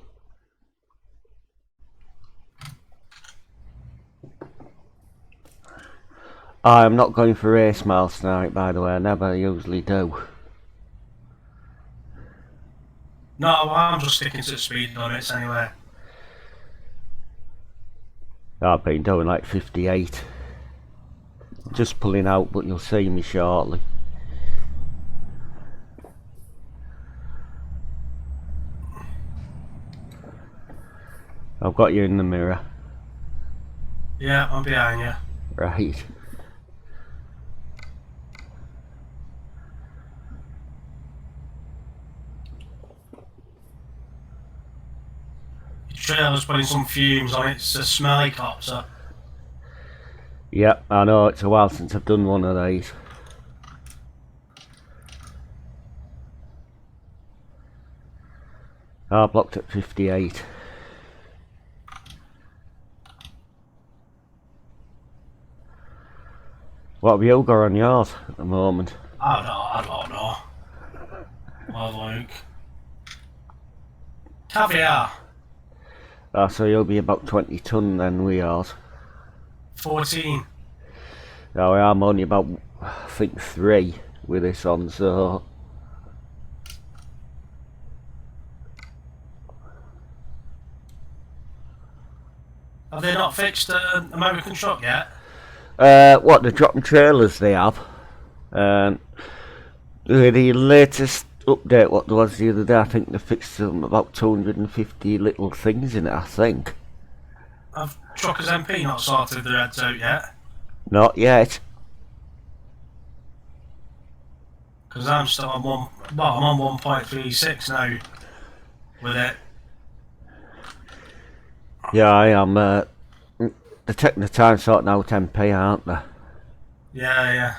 Speaker 2: I'm not going for race miles tonight, by the way. I never usually do.
Speaker 3: No, I'm just sticking to the speed limits anyway.
Speaker 2: I've been doing like 58. Just pulling out, but you'll see me shortly. I've got you in the mirror.
Speaker 3: Yeah, I'm behind you.
Speaker 2: Right.
Speaker 3: Your trailer's putting some fumes on it. It's a smelly copter.
Speaker 2: Yep, I know, it's a while since I've done one of these. I blocked at 58. What have you got on yours at the moment?
Speaker 3: I don't know. Well, Luke. Caviar.
Speaker 2: So you'll be about 20 ton then with yours.
Speaker 3: 14.
Speaker 2: Now I'm only about, I think, 3 with this on, so...
Speaker 3: Have they not fixed the American truck yet?
Speaker 2: What, the dropping trailers they have? The latest update, what there was the other day, I think they fixed them about 250 little things in it, I think.
Speaker 3: Have Truckers MP not sorted their heads out yet?
Speaker 2: Not yet.
Speaker 3: Because I'm still on I'm on 1.36 now with it.
Speaker 2: Yeah, I am. They're taking the time sorting out MP, aren't they?
Speaker 3: Yeah.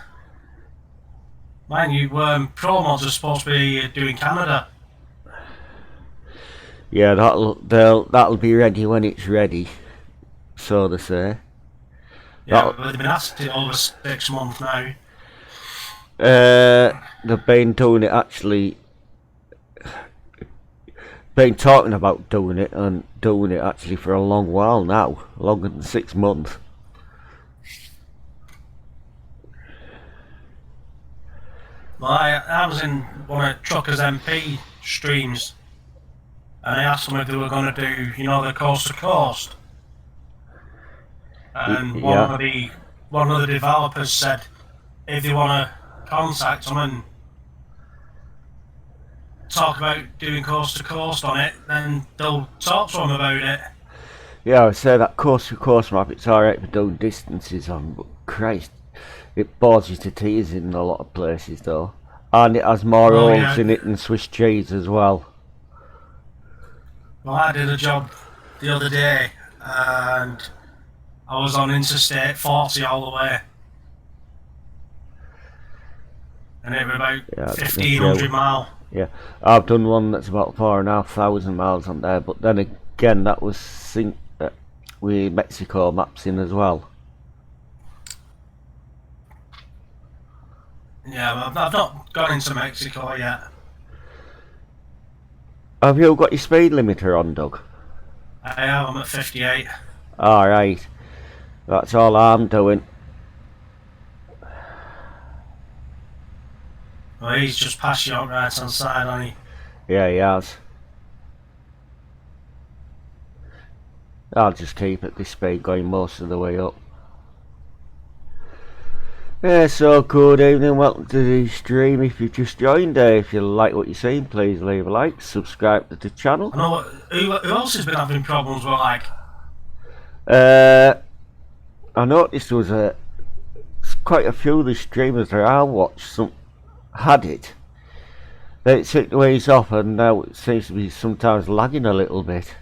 Speaker 3: Mind you, promods are supposed to be doing Canada.
Speaker 2: Yeah, that'll be ready when it's ready, so they say.
Speaker 3: Yeah, but they've been asked it over 6 months now.
Speaker 2: They've been doing it actually. Been talking about doing it and doing it actually for a long while now, longer than 6 months.
Speaker 3: Well, I was in one of Truckers MP streams, and I asked them if they were going to do, you know, the coast to coast. And one of the developers said if they want to contact them and talk about doing coast to coast on it, then they'll talk to them about it.
Speaker 2: Yeah, I would say that coast to coast map, it's alright for doing distances on, but Christ, it bores you to tears in a lot of places though. And it has more holes in it than Swiss cheese as well.
Speaker 3: Well, I did a job the other day and I was on Interstate 40 all the way. And it was about 1,500 miles.
Speaker 2: Yeah, I've done one that's about 4,500 miles on there, but then again that was synced with Mexico maps in as well.
Speaker 3: Yeah, I've not gone into Mexico yet.
Speaker 2: Have you got your speed limiter on, Doug?
Speaker 3: I have, I'm at 58.
Speaker 2: Alright, that's all I'm doing.
Speaker 3: Well, he's just passed you on the right hand side, hasn't he?
Speaker 2: Yeah, he has. I'll just keep at this speed going most of the way up. Yeah, so good evening, welcome to the stream. If you've just joined, if you like what you're seeing, please leave a like, subscribe to the channel.
Speaker 3: I know, who else has been having problems with, like?
Speaker 2: I noticed there was quite a few of the streamers that I watched had it. Then it took the ways off and now it seems to be sometimes lagging a little bit.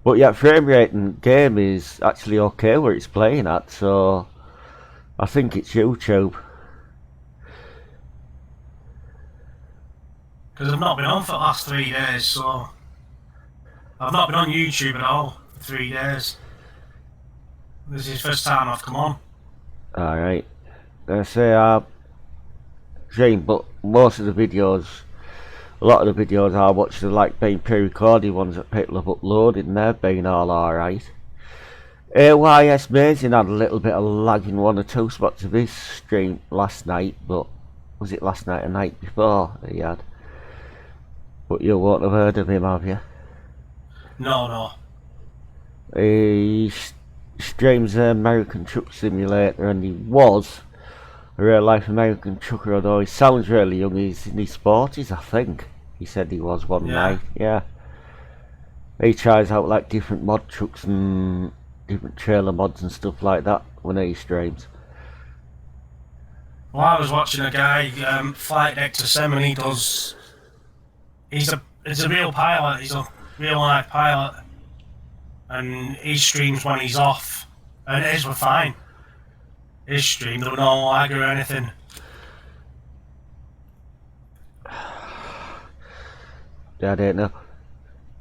Speaker 2: But yeah, frame rate in game is actually okay where it's playing at, so I think it's YouTube.
Speaker 3: Because I've not been on for the last 3 days, so I've not been on YouTube at all for 3 days. This is the first time I've come on.
Speaker 2: Alright. I say Shane, but most of the videos, a lot of the videos I watched are like being pre-recorded ones that people have uploaded and they've been all alright. AYS Mazing had a little bit of lag in 1 or 2 spots of his stream last night, but was it last night or night before he had? But you won't have heard of him, have you?
Speaker 3: No.
Speaker 2: He streams American Truck Simulator and he was a real life American trucker, although he sounds really young. He's in his 40s, I think. He said he was one night, yeah. He tries out like different mod trucks and different trailer mods and stuff like that when he streams.
Speaker 3: Well, I was watching a guy, Flight Deck to Sim, and he's a real pilot, he's a real life pilot, and he streams when he's off, and his were fine. His stream, there were no lag or anything.
Speaker 2: I don't know.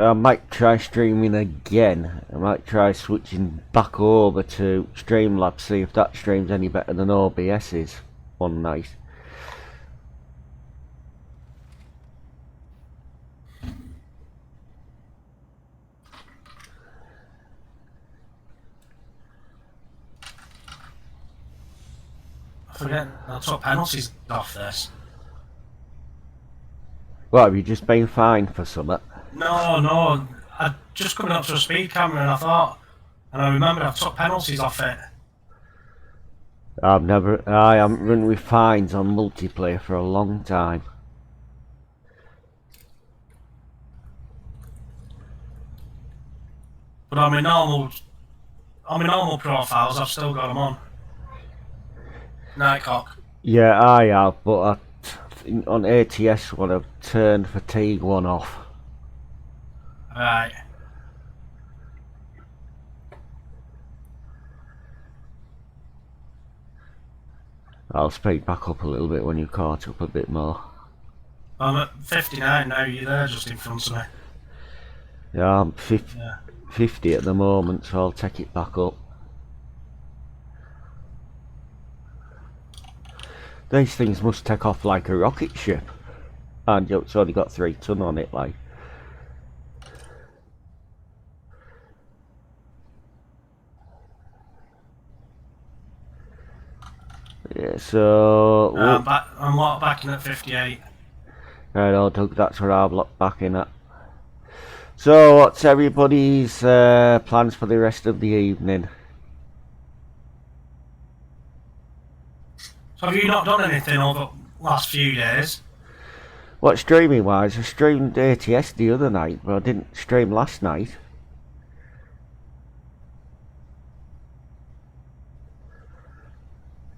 Speaker 2: I might try streaming again. I might try switching back over to Streamlabs, see if that streams any better than OBS's one night.
Speaker 3: I forget, I took penalties off this.
Speaker 2: What, have you just been fined for something?
Speaker 3: No, I just coming up to a speed camera and I remembered I took penalties off it.
Speaker 2: I haven't run with fines on multiplayer for a long time.
Speaker 3: But on my normal profiles, I've still got them on. Nightcock.
Speaker 2: Yeah, I have, but on ATS one I've turned fatigue one off.
Speaker 3: Right.
Speaker 2: I'll speed back up a little bit when you caught up a bit more.
Speaker 3: I'm at 59 now, you're there just in front of me.
Speaker 2: Yeah, I'm 50 at the moment, so I'll take it back up. These things must take off like a rocket ship. And it's only got 3 ton on it, like. Yeah, so...
Speaker 3: I'm back in at 58.
Speaker 2: Right, oh Doug, that's where I've locked back in at. So, what's everybody's plans for the rest of the evening?
Speaker 3: So have you not done anything over the last few days?
Speaker 2: What, streaming wise? I streamed ATS the other night, but I didn't stream last night.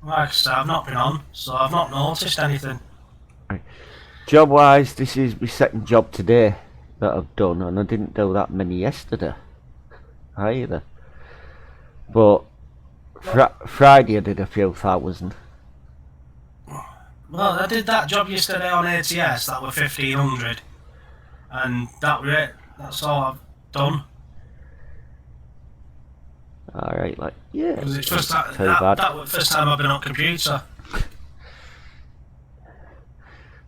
Speaker 3: Like I said, I've not been on, so I've not noticed anything.
Speaker 2: Right. Job wise, this is my second job today that I've done, and I didn't do that many yesterday either. But Friday I did a few thousand.
Speaker 3: Well, I did that job yesterday on ATS, that were 1500, and that were it. That's all I've done.
Speaker 2: Alright, like, yeah.
Speaker 3: Because it's first time,
Speaker 2: too bad.
Speaker 3: that was the first time I've been on computer.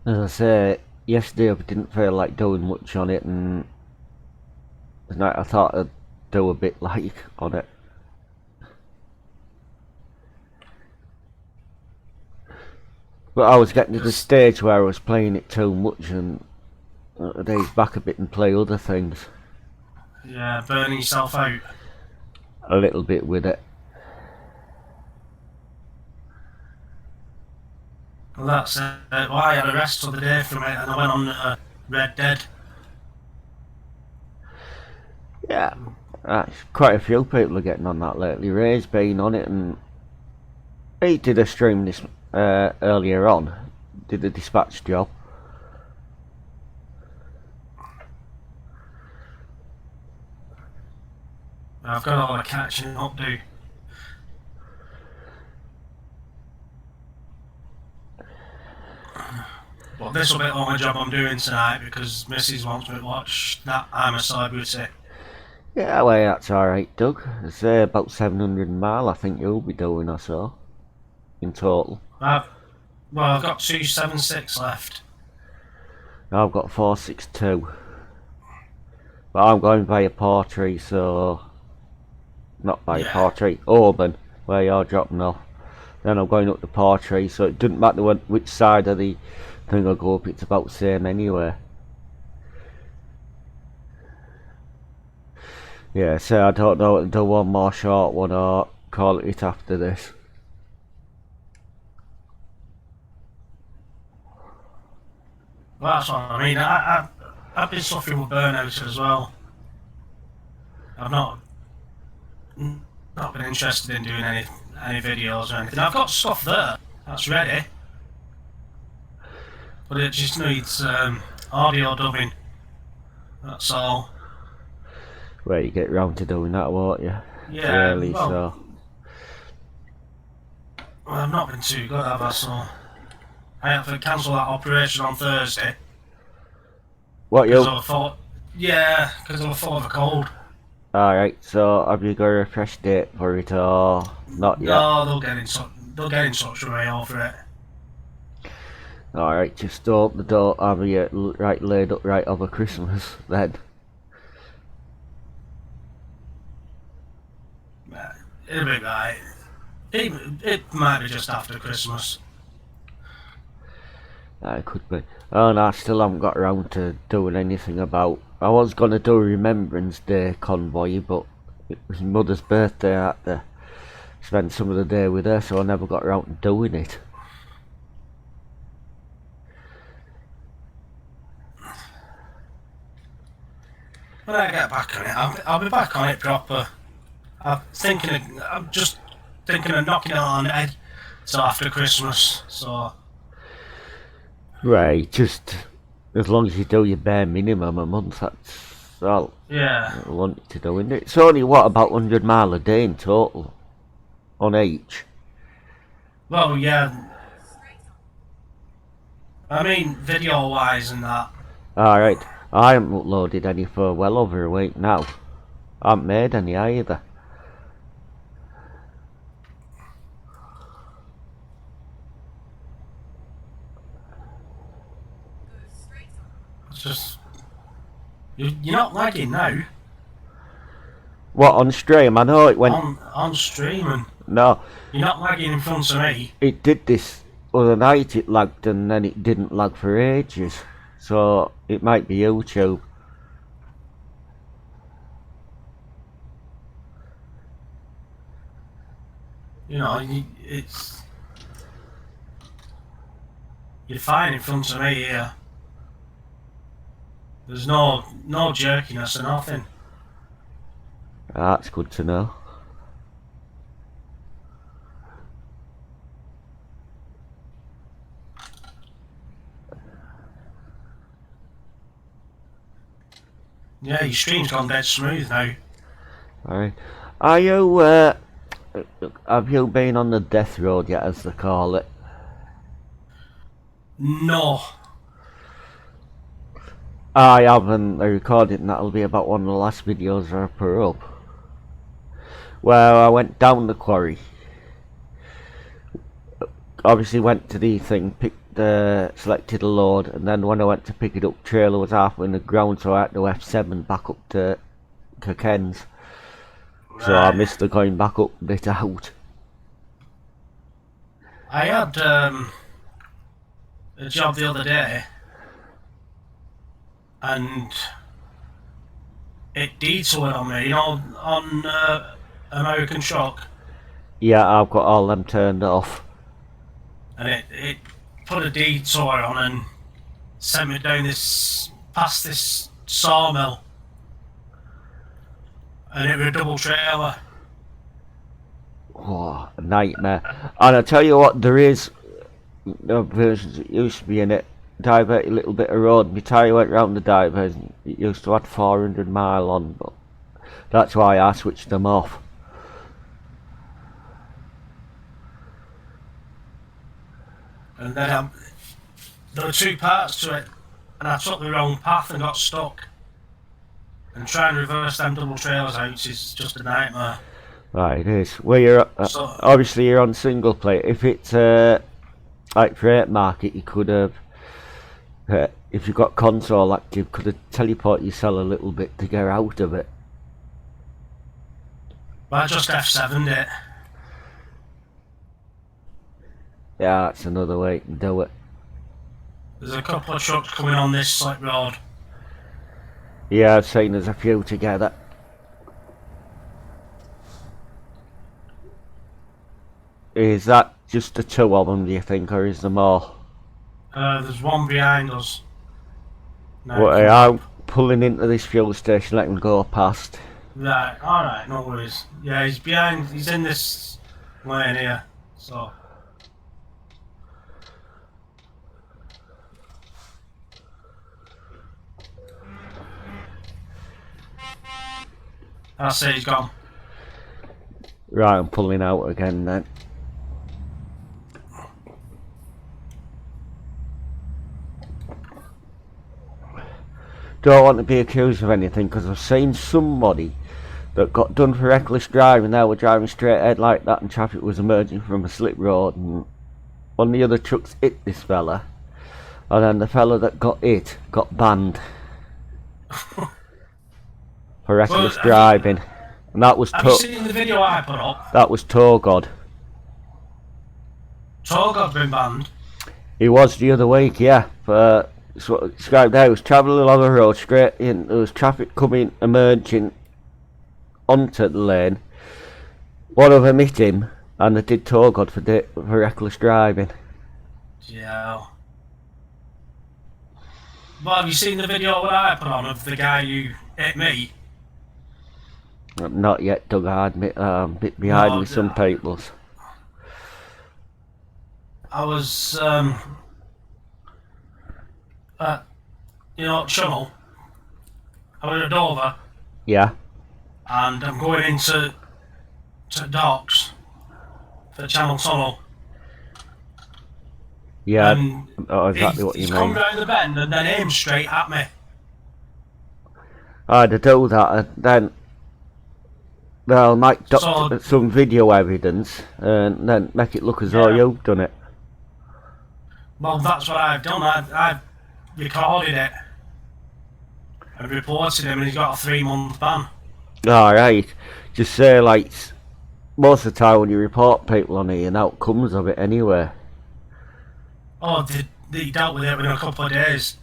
Speaker 2: As I say, yesterday I didn't feel like doing much on it, and tonight I thought I'd do a bit like on it. But I was getting to the stage where I was playing it too much, and days back a bit and play other things.
Speaker 3: Yeah, burning yourself out.
Speaker 2: A little bit with it.
Speaker 3: Well, that's it. Well, I had a rest of the day from it, and I went on Red Dead.
Speaker 2: Yeah, quite a few people are getting on that lately. Ray's been on it, and he did a stream this earlier on. Did a dispatch job.
Speaker 3: I've got all the catching up to do. But this will be the only job I'm doing tonight because Mrs. wants me to watch that I'm a Celebrity.
Speaker 2: Yeah, well, that's alright, Doug. It's about 700 mile I think you'll be doing or so, in total.
Speaker 3: I've got 276 left.
Speaker 2: I've got 462. But I'm going by a Portree, so... Not by a Portree, Auburn, where you're dropping off. Then I'm going up to Portree, so it doesn't matter which side of the thing I go up, it's about the same anyway. Yeah, so I don't know whether to do one more short one or call it after this.
Speaker 3: Well, that's what I mean. I've been suffering with burnout as well. I've not been interested in doing any videos or anything. I've got stuff there that's ready, but it just needs audio dubbing. That's all.
Speaker 2: Well, you get round to doing that, won't you?
Speaker 3: Yeah.
Speaker 2: Really,
Speaker 3: Well, I've not been too good, have I? So I have to cancel that operation on Thursday.
Speaker 2: What
Speaker 3: Because
Speaker 2: you?
Speaker 3: I thought, yeah, because I was full of a cold.
Speaker 2: Alright, so have you got a fresh date for it or not yet?
Speaker 3: No, they'll get in touch. They'll get in touch with me over it.
Speaker 2: Alright, just hope they don't have you right laid up right over Christmas then.
Speaker 3: It'll be right. It might be just after Christmas.
Speaker 2: It could be. Oh no, I still haven't got around to doing anything about. I was gonna do a Remembrance Day convoy, but it was Mother's birthday. I had to spend some of the day with her, so I never got around to doing it.
Speaker 3: When I get back on it, I'll be back on it proper. I'm just thinking of knocking it on head till after Christmas. So
Speaker 2: Right, just as long as you do your bare minimum a month, that's all
Speaker 3: yeah.
Speaker 2: I want you to do, isn't it? It's only, what, about 100 mile a day in total on each?
Speaker 3: Well, yeah. I mean, video wise and that.
Speaker 2: Alright, I haven't uploaded any for well over a week now. I haven't made any either.
Speaker 3: It's just you're not lagging now
Speaker 2: What, on stream? I know it went...
Speaker 3: on streaming.
Speaker 2: No,
Speaker 3: You're not lagging in front of me.
Speaker 2: it did this other night, it lagged and then it didn't lag for ages. So, it might be YouTube.
Speaker 3: You know, you're fine in front of me here. There's no jerkiness or nothing.
Speaker 2: That's good to know.
Speaker 3: Yeah, your stream's gone dead smooth now.
Speaker 2: Alright. Are you, have you been on the death road yet, as they call it?
Speaker 3: No.
Speaker 2: I haven't. I recorded and that'll be about one of the last videos I put up. Well, I went down the quarry. Obviously went to the thing, picked selected a load, and then when I went to pick it up, trailer was halfway in the ground, so I had to F7 back up to Ken's. So I missed the going back up bit out.
Speaker 3: I had a job the other day, and it detoured on me, you know, on American Truck,
Speaker 2: Yeah, I've got all them turned off.
Speaker 3: and it put a detour on and sent me down past this sawmill, and it was a double trailer.
Speaker 2: Oh, a nightmare. And I tell you what, there is no versions that used to be in it. Divert a little bit of road. My tyre went round the divers. It used to have 400 mile on, but that's why I switched them off.
Speaker 3: And then there were two parts to it, and I took the wrong path and got stuck. And trying to reverse them double trailers out is just a nightmare.
Speaker 2: Right, it is. Well, you're
Speaker 3: So-
Speaker 2: obviously you're on single play. If it's like freight market, you could have. If you've got console active, could have teleport yourself a little bit to get out of it.
Speaker 3: But I just F7'd it.
Speaker 2: Yeah, that's another way to do it.
Speaker 3: There's a couple of trucks coming on this slip road.
Speaker 2: Yeah, I've seen there's a few together. Is that just the two of them, do you think, or is there more?
Speaker 3: There's one behind us. Now,
Speaker 2: Well, I'm pulling into this fuel station, let them go past.
Speaker 3: Right, alright, no worries. Yeah, he's behind, he's in this lane here, so. I say he's gone.
Speaker 2: Right, I'm pulling out again then. Don't want to be accused of anything because I've seen somebody that got done for reckless driving. They were driving straight ahead like that and traffic was emerging from a slip road, and one of the other trucks hit this fella, and then the fella that got hit got banned for reckless driving. And that was
Speaker 3: Have you seen the video I put up?
Speaker 2: that was Torgod.
Speaker 3: Torgod's been banned.
Speaker 2: He was the other week, yeah. But it's what it described there. He was travelling along the road straight in. There was traffic coming, emerging onto the lane. One of them hit him, and they did Torgod for reckless driving.
Speaker 3: Yeah. But have you seen the video what I put on of the guy who hit me?
Speaker 2: Not yet, Doug. I admit I'm a bit behind with some people's.
Speaker 3: I was, Channel. I was at Dover,
Speaker 2: Yeah.
Speaker 3: and I'm going into docks for Channel Tunnel.
Speaker 2: Yeah.
Speaker 3: And
Speaker 2: Oh, exactly what you
Speaker 3: he's
Speaker 2: mean.
Speaker 3: come round the bend and then aimed straight at me.
Speaker 2: I had to do that, and then they'll make some video evidence and then make it look as though you've done it.
Speaker 3: Well, that's what I've done. I've recorded it and reported him, and he's got a 3-month ban.
Speaker 2: Alright. Just say, like, most of the time when you report people on it, and outcomes of it anyway.
Speaker 3: Oh, he dealt with it within a couple of days.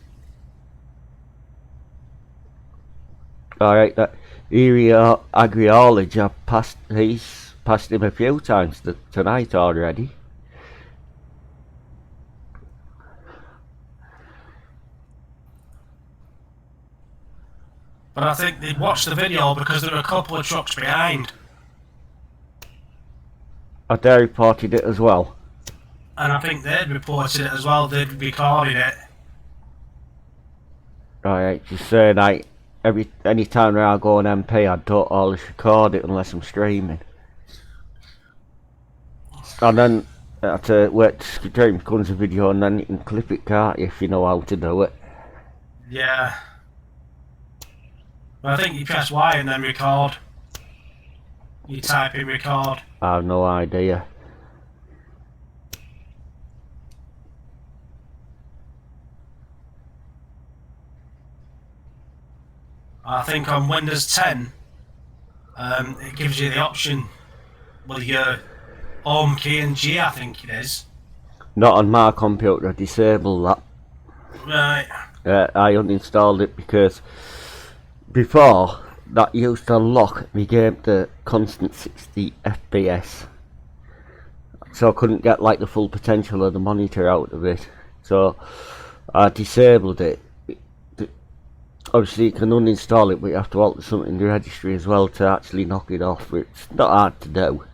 Speaker 2: Alright, that Agriology, he's passed him a few times tonight already.
Speaker 3: But I think they watched the video because there were a couple of trucks behind.
Speaker 2: They reported it as well.
Speaker 3: And I think they'd reported it as well, they'd recorded it.
Speaker 2: Alright, just saying, like, any time I go on MP, I don't always record it unless I'm streaming. And then I have to wait to stream becomes a video, and then you can clip it, can't you, if you know how to do it.
Speaker 3: Yeah. But I think you press Y and then record. You type in record.
Speaker 2: I have no idea.
Speaker 3: I think on Windows 10, it gives you the option with your home key and G, I think it is.
Speaker 2: Not on my computer, I disabled that.
Speaker 3: Right.
Speaker 2: I uninstalled it because before that used to lock my game to constant 60 FPS, so I couldn't get like the full potential of the monitor out of it, so I disabled it. Obviously you can uninstall it, but you have to alter something in the registry as well to actually knock it off. It's not hard to do.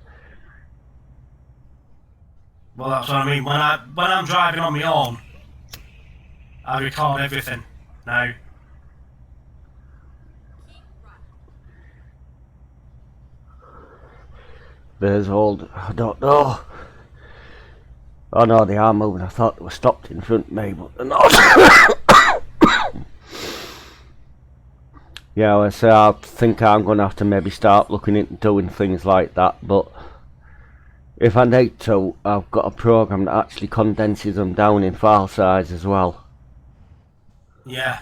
Speaker 3: Well, that's what I mean. When I'm driving on my own, I record everything now.
Speaker 2: There's old, I don't know. Oh no, they are moving. I thought they were stopped in front of me, but they're not. Yeah, well, so I think I'm going to have to maybe start looking into doing things like that, but if I need to, I've got a program that actually condenses them down in file size as well.
Speaker 3: Yeah.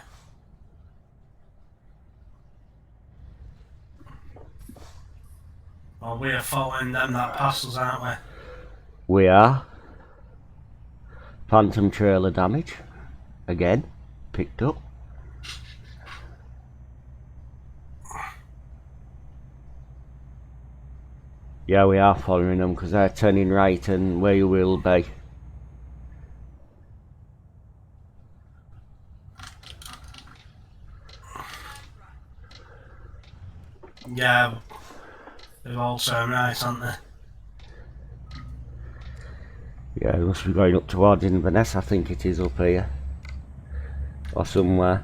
Speaker 3: Well, we're following them that passes, aren't we?
Speaker 2: We are. Phantom trailer damage. Again. Picked up. Yeah, we are following them because they're turning right and where you will be.
Speaker 3: Yeah, they're all so nice, aren't they?
Speaker 2: Yeah, they must be going up towards Inverness, I think it is up here. Or somewhere.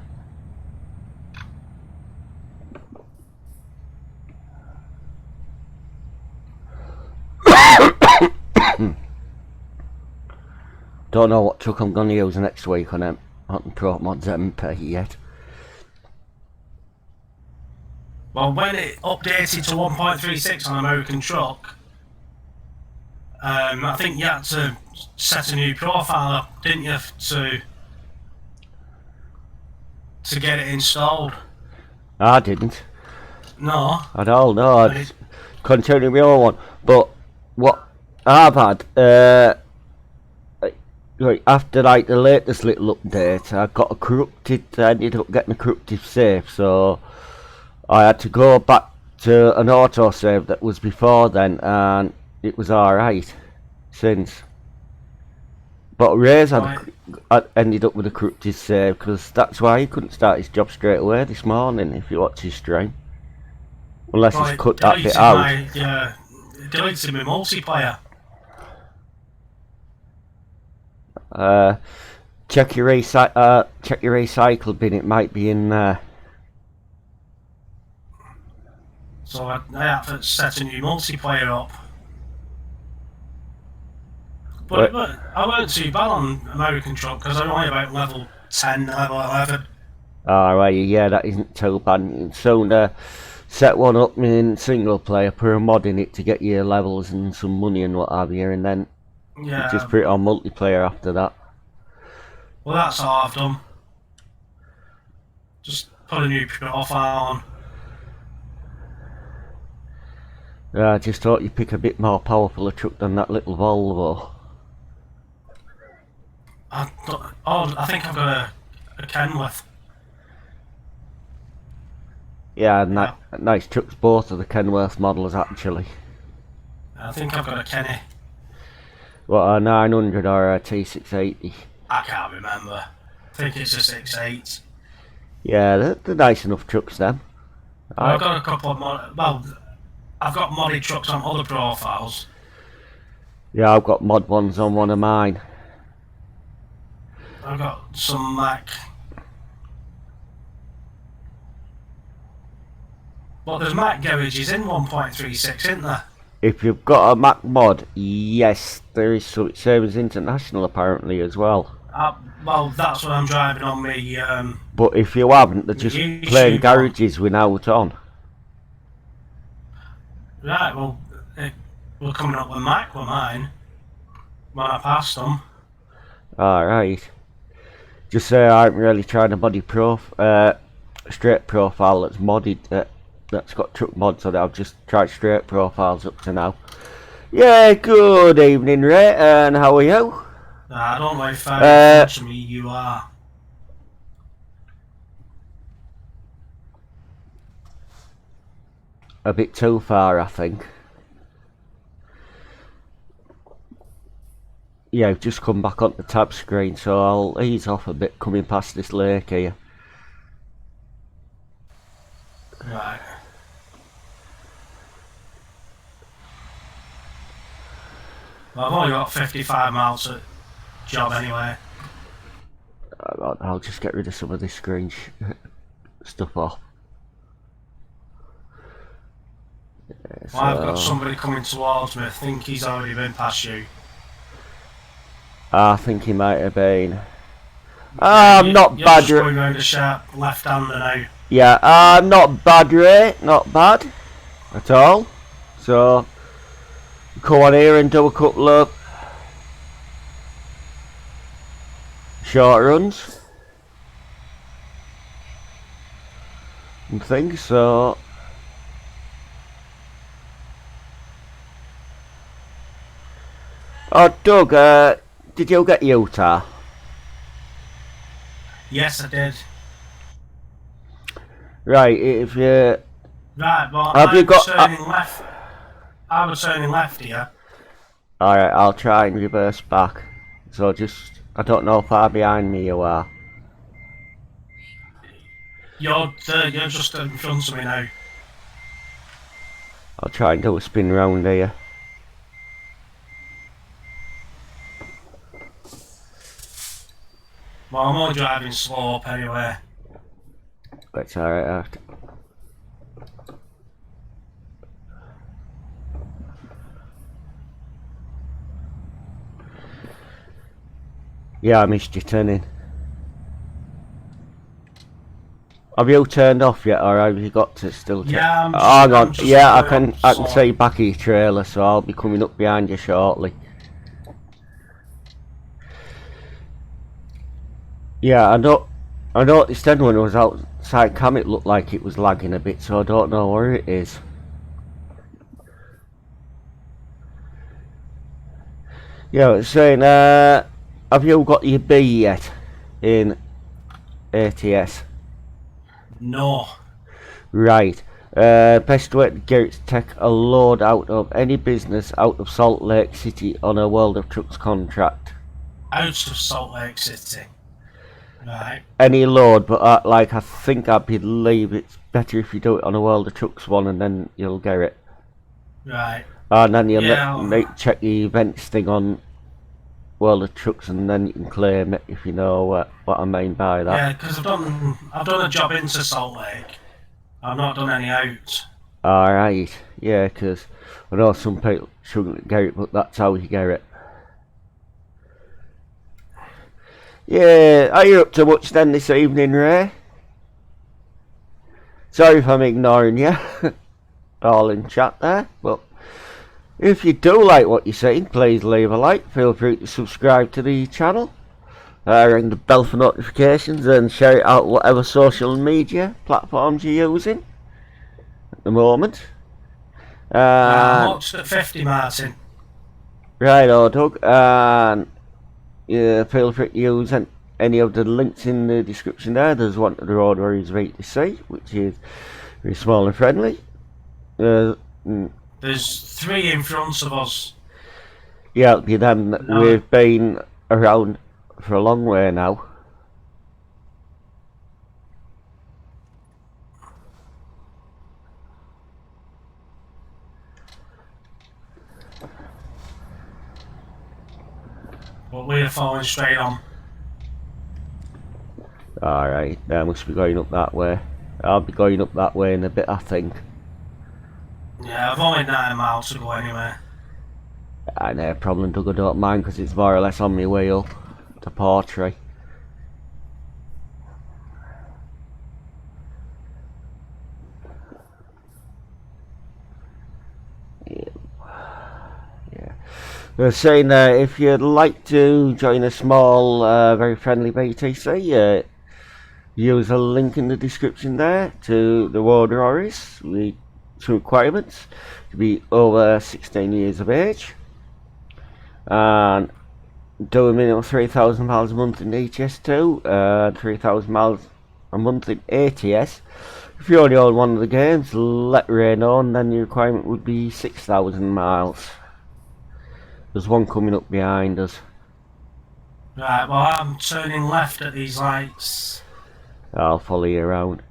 Speaker 2: Don't know what truck I'm going to use next week on promods MP yet.
Speaker 3: Well, when it updated to 1.36 on American Truck, I think you had to set a new profile up, didn't you, to get it installed?
Speaker 2: I didn't.
Speaker 3: No.
Speaker 2: At all, no. I'd continue my own one. But what I've had, like after like the latest little update, I ended up getting a corrupted save, so I had to go back to an autosave that was before then, and it was alright since. But Ray's I ended up with a corrupted save, because that's why he couldn't start his job straight away this morning if you watch his stream. Unless he's cut that bit out.
Speaker 3: Deleted my multiplayer.
Speaker 2: Check your recycle bin, it might be in there.
Speaker 3: So I had to set a new multiplayer up. But I weren't too bad on American Truck because I'm only about level 10, level 11.
Speaker 2: Alright, yeah, that isn't too bad. So set one up in single player, put a mod in it to get your levels and some money and what have you, and then just put it on multiplayer after that.
Speaker 3: Well, that's all I've done. Just put a new profile on.
Speaker 2: I just thought you'd pick a bit more powerful a truck than that little Volvo.
Speaker 3: I think I've got a Kenworth.
Speaker 2: Yeah, nice trucks, both of the Kenworth models actually.
Speaker 3: I think I've got a Kenny.
Speaker 2: What, a 900 or a T680?
Speaker 3: I can't remember. I think it's a 6.8.
Speaker 2: Yeah, they're nice enough trucks then.
Speaker 3: I've got a couple of I've got modded trucks on other profiles.
Speaker 2: Yeah, I've got mod ones on one of mine.
Speaker 3: I've got some Mac. But there's Mac garages in 1.36, isn't there?
Speaker 2: If you've got a Mac mod, yes, there is some. Same as International apparently as well.
Speaker 3: Well, that's what I'm driving on me.
Speaker 2: But if you haven't, they're just plain garages without on.
Speaker 3: Right, well, we're coming up with Mac with mine. When I passed them.
Speaker 2: Alright. Just say I'm really trying to body straight profile that's modded, that's got truck mods on it. I've just tried straight profiles up to now. Yeah, good evening, Ray, and how are you?
Speaker 3: I don't know if to me you are.
Speaker 2: A bit too far, I think. Yeah, I've just come back on the tab screen, so I'll ease off a bit coming past this lake here.
Speaker 3: Right. Well, I've only got 55 miles at job anyway.
Speaker 2: I'll just get rid of some of this screen stuff off. Yeah,
Speaker 3: Well, I've got somebody coming towards me. I think he's already been past you.
Speaker 2: I think he might have been. I'm not
Speaker 3: you're
Speaker 2: bad.
Speaker 3: Just going round a sharp left-hander now.
Speaker 2: Yeah, I'm not bad, Ray. Not bad at all. So come on here and do a couple of short runs and things. So oh, Doug, did you get Utah?
Speaker 3: Yes, I did.
Speaker 2: Right, if you...
Speaker 3: Right, well,
Speaker 2: have you got...
Speaker 3: turning left. I was turning left here.
Speaker 2: Alright, I'll try and reverse back. So just... I don't know how far behind me you are.
Speaker 3: You're just in front of me now.
Speaker 2: I'll try and do a spin round here.
Speaker 3: Well, I'm only driving slow up anyway.
Speaker 2: That's alright after. Yeah, I missed you turning. Have you turned off yet, or have you got to still?
Speaker 3: Yeah,
Speaker 2: hang on. Yeah, I
Speaker 3: going
Speaker 2: can see back of your trailer, so I'll be coming up behind you shortly. Yeah, I noticed then when I was outside cam, it looked like it was lagging a bit, so I don't know where it is. Yeah, I was saying, have you got your B yet in ATS?
Speaker 3: No.
Speaker 2: Right. Best way to get it to take a load out of any business out of Salt Lake City on a World of Trucks contract.
Speaker 3: Out of Salt Lake City. Right.
Speaker 2: Any load, but like I think I believe it's better if you do it on a World of Trucks one, and then you'll get it.
Speaker 3: Right.
Speaker 2: And then you
Speaker 3: Yeah,
Speaker 2: check the events thing on World of Trucks, and then you can claim it if you know what I mean by that.
Speaker 3: yeah, because I've done a job into Salt Lake. I've not done any out.
Speaker 2: Alright, yeah, because I know some people shouldn't get it, but that's how you get it. Yeah, are you up to much then this evening, Ray? Sorry if I'm ignoring you, all in chat there, but if you do like what you're seeing, please leave a like, feel free to subscribe to the channel, ring the bell for notifications, and share it out whatever social media platforms you're using at the moment.
Speaker 3: I'm up to 50, Martin.
Speaker 2: Right, Doug, and yeah, feel free to use any of the links in the description there. There's one to the Road Warriors VTC, which is very small and friendly.
Speaker 3: There's 3 in front of us.
Speaker 2: Yeah, it'll be them that we've been around for a long way now.
Speaker 3: But we're following straight on.
Speaker 2: Alright, I must be going up that way. I'll be going up that way in a bit, I think.
Speaker 3: Yeah, I've only 9 miles to go anyway.
Speaker 2: No problem, Doug, I don't mind, because it's more or less on my way up to Portray. They're saying if you'd like to join a small, very friendly BTC, use a link in the description there to the Road Warriors with some requirements to be over 16 years of age and do a minimum of 3,000 miles a month in HS2, 3,000 miles a month in ATS. If you only own one of the games, let Ray know, and then your requirement would be 6,000 miles. There's one coming up behind us.
Speaker 3: Right, well, I'm turning left at these lights.
Speaker 2: I'll follow you around.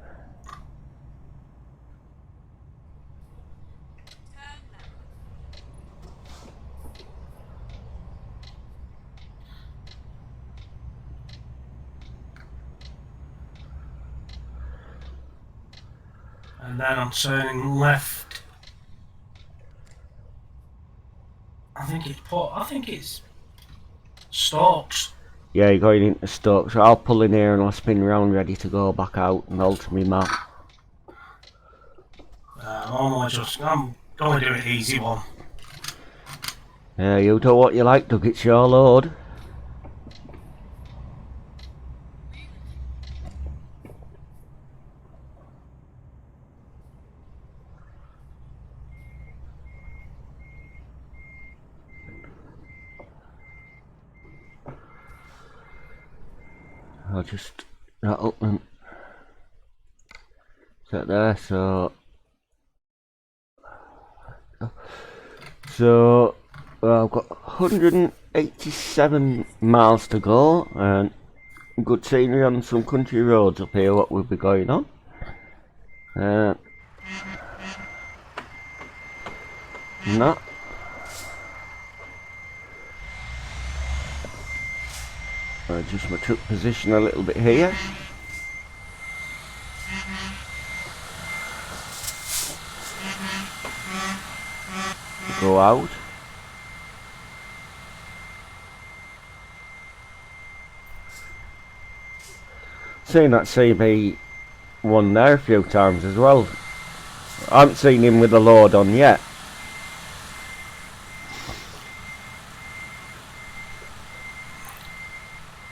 Speaker 3: And then I'm turning left. I think it's Stokes.
Speaker 2: Yeah, you're going into Stoke, so I'll pull in here and I'll spin around ready to go back out and alter my map.
Speaker 3: I'm going to do an easy one.
Speaker 2: Yeah, you do what you like, Doug, it's your load. I'll just that up and set there, so well, I've got 187 miles to go and good scenery on some country roads up here, what will be going on. No. Adjust my truck position a little bit here. Go out. Seen that CB one there a few times as well. I haven't seen him with the load on yet.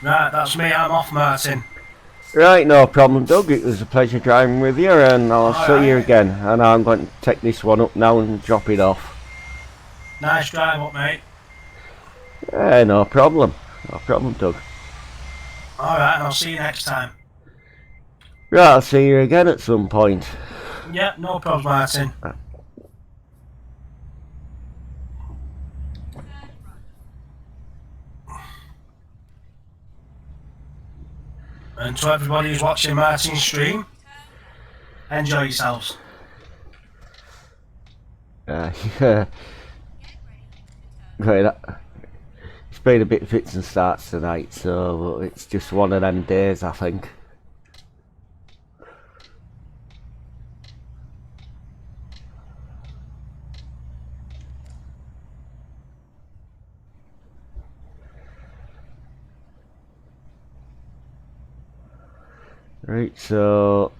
Speaker 3: Right, that's me. I'm off, Martin.
Speaker 2: Right, no problem, Doug. It was a pleasure driving with you, and I'll see you again. And I'm going to take this one up now and drop it off.
Speaker 3: Nice drive up, mate.
Speaker 2: Yeah, no problem. No problem, Doug.
Speaker 3: Alright, and I'll see you next time.
Speaker 2: Right, I'll see you again at some point.
Speaker 3: Yep, no problem, Martin. And to everybody who's watching Martin's stream, enjoy yourselves.
Speaker 2: Yeah. Right, it's been a bit fits and starts tonight, so it's just one of them days, I think. Right, so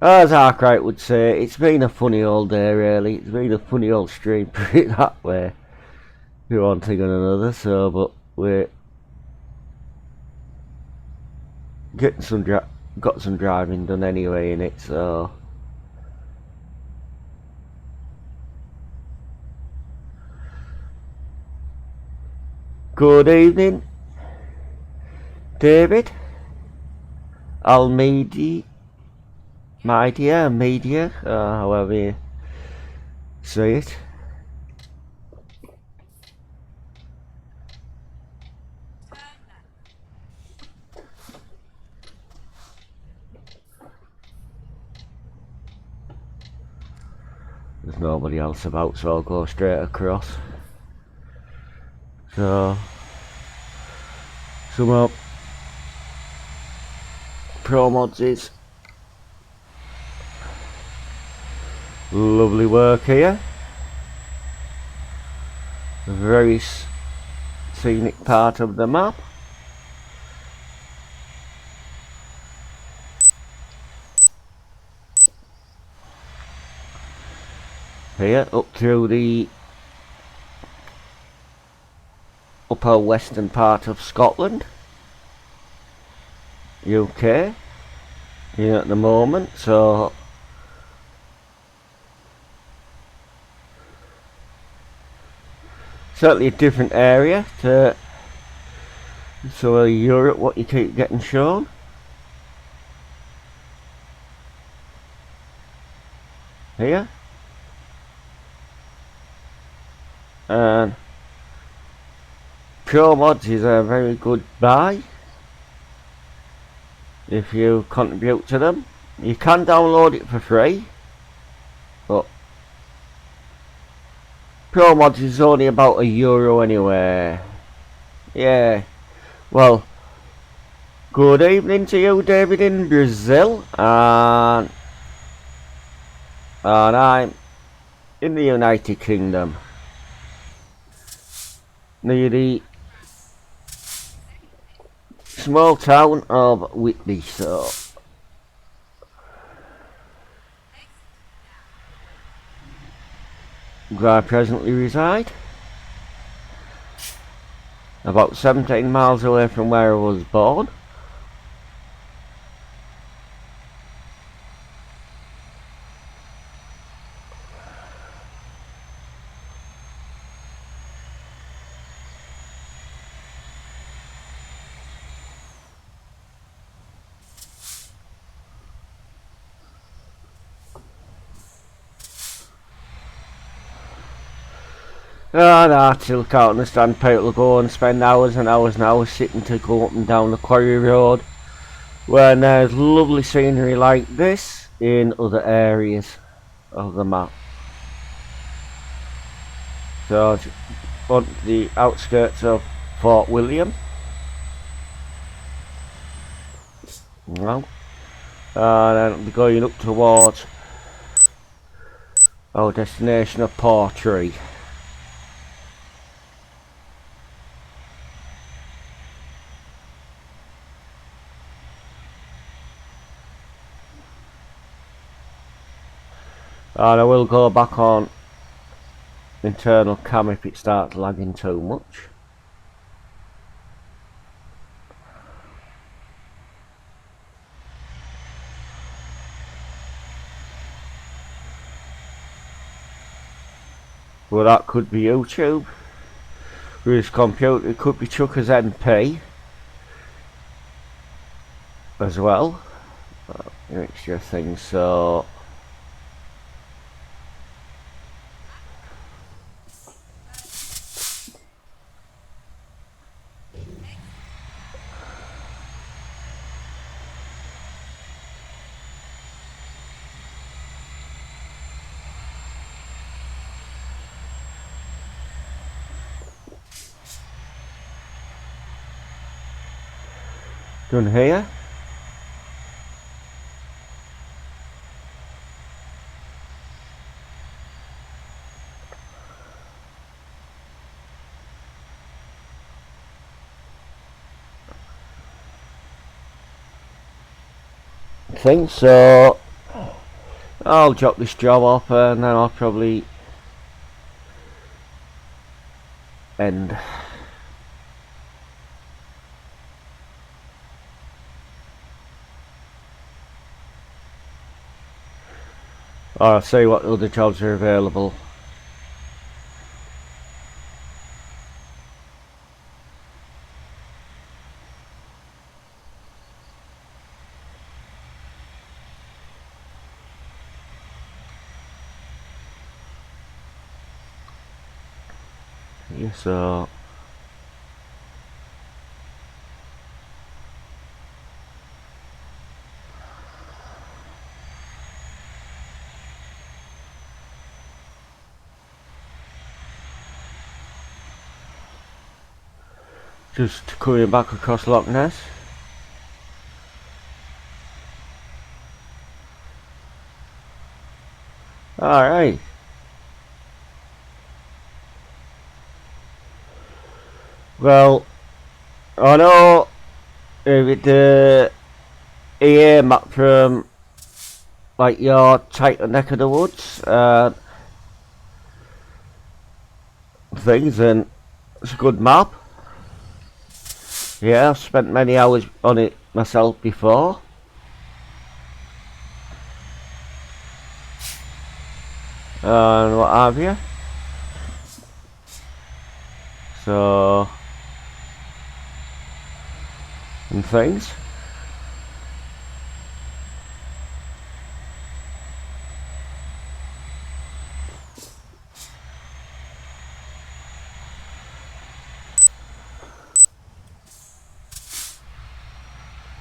Speaker 2: as Arkwright would say, it's been a funny old day, really. It's been a funny old stream, put it that way. One thing and another, so, but we're getting got some driving done anyway in it, so. Good evening, David, Almeida, media, however you say it. There's nobody else about, so I'll go straight across. So, some up promods is lovely work here. A very scenic part of the map. Here up through the upper western part of Scotland, UK, here at the moment, so certainly a different area to so Europe, what you keep getting shown. Here. And promods is a very good buy if you contribute to them. You can download it for free, but promods is only about €1 anyway. Yeah, well, good evening to you, David, in Brazil, and I'm in the United Kingdom, near the small town of Whitby, so where I presently reside, about 17 miles away from where I was born. And I still can't understand people go and spend hours and hours and hours sitting to go up and down the quarry road when there's lovely scenery like this in other areas. of the map. So on the outskirts of Fort William. Well, and then I'll be going up towards our destination of Portree. And I will go back on internal cam if it starts lagging too much. Well, that could be YouTube. With his computer, it could be Chucker's MP as well. Mixture of things, so done here. Thing, so I'll drop this job off and then I'll probably end. Or I'll see what other jobs are available. Yeah, so just coming back across Loch Ness. Alright. Well, I know if it EA map from like your tight neck of the woods things, and it's a good map. Yeah, I've spent many hours on it myself before. And what have you. So and things.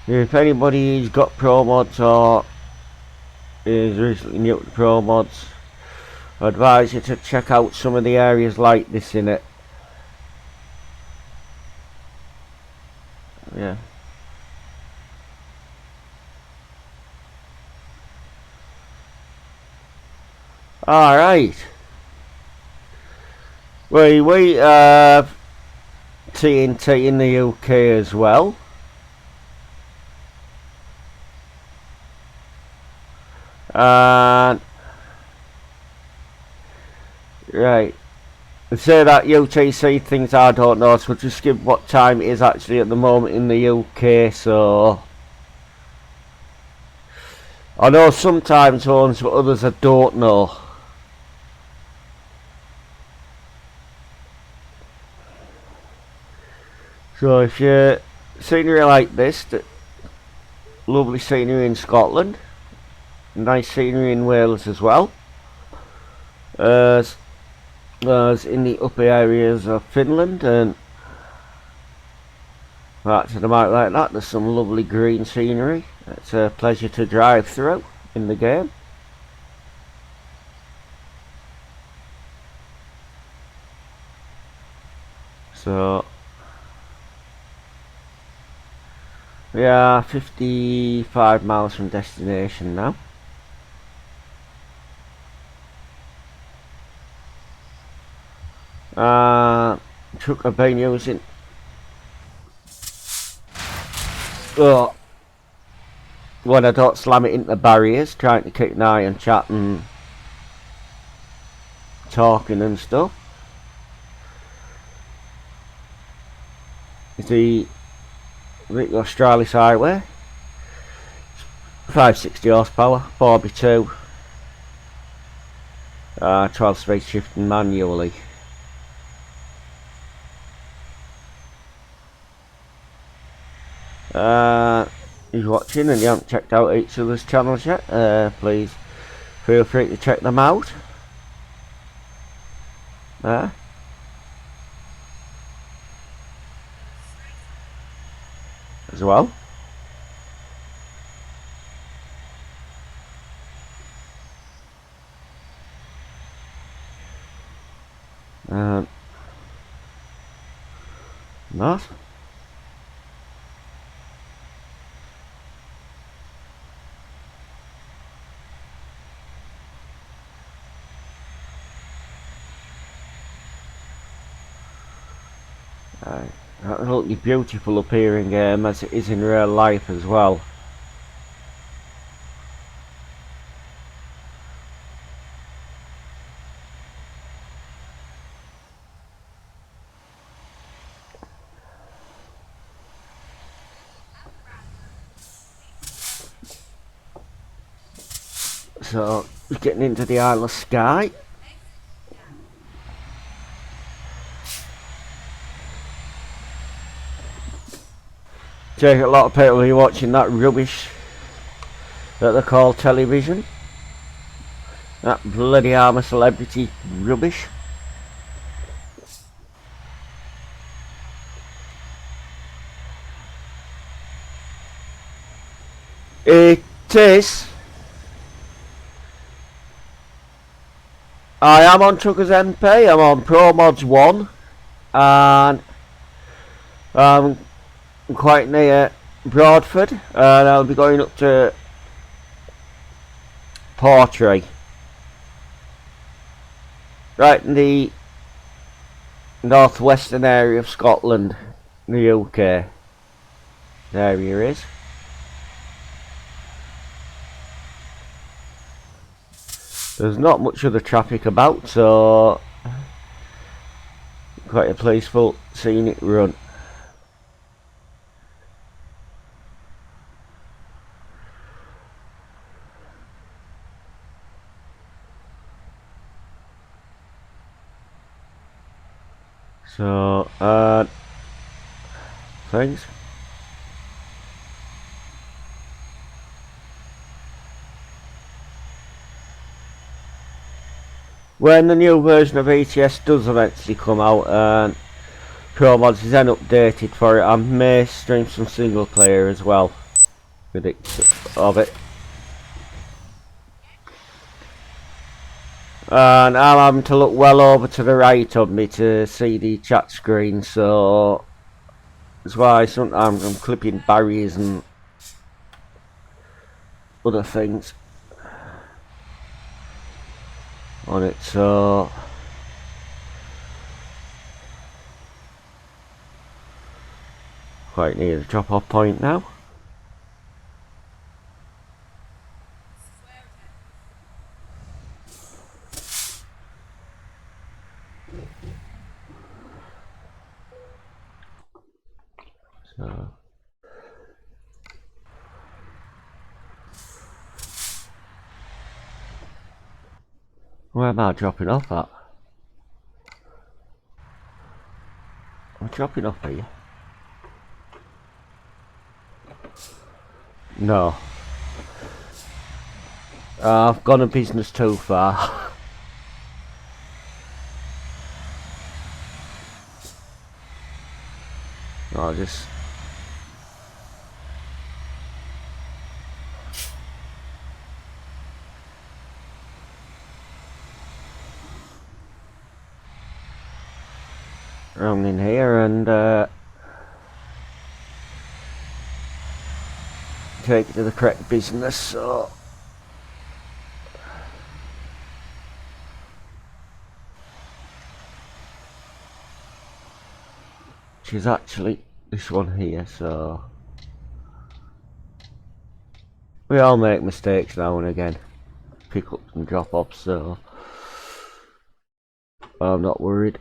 Speaker 2: If anybody's got promods or is recently new to promods, I advise you to check out some of the areas like this in it. Yeah. Alright. We have TNT in the UK as well. And right, they say that UTC things I don't know, so just give what time it is actually at the moment in the UK. So I know some time zones, but others I don't know. So if you scenery like this, lovely scenery in Scotland, nice scenery in Wales as well, as in the upper areas of Finland, and right to the right like that, there's some lovely green scenery. It's a pleasure to drive through in the game. So we are 55 miles from destination now. Truck I've been using. Oh, when I don't slam it into barriers, trying to keep an eye on chat and talking and stuff. It's the Australis Highway, 560 horsepower, 4x2, 12 speed shifting manually. If you're watching and you haven't checked out each other's channels yet, please feel free to check them out. As well. Nice. That'll look beautiful up here in game as it is in real life as well. So, getting into the Isle of Skye. Take a lot of people who are watching that rubbish that they call television. That bloody armour celebrity rubbish. It is. I am on Truckers MP, I'm on Promods 1, and I'm quite near Broadford, and I'll be going up to Portray, right in the northwestern area of Scotland, the UK. There he is. There's not much other traffic about, so quite a peaceful scenic run. So, things. When the new version of ETS does eventually come out and Promods is then updated for it, I may stream some single player as well with it, of it. And I'm having to look well over to the right of me to see the chat screen, so that's why sometimes I'm clipping barriers and other things on it, so quite near the drop off point now. So where am I dropping off at? I'm dropping off here. No. I've gone a business too far. I'll just... around in here and take it to the correct business. So which is actually this one here. So we all make mistakes now and again, pick up and drop off, so I'm not worried.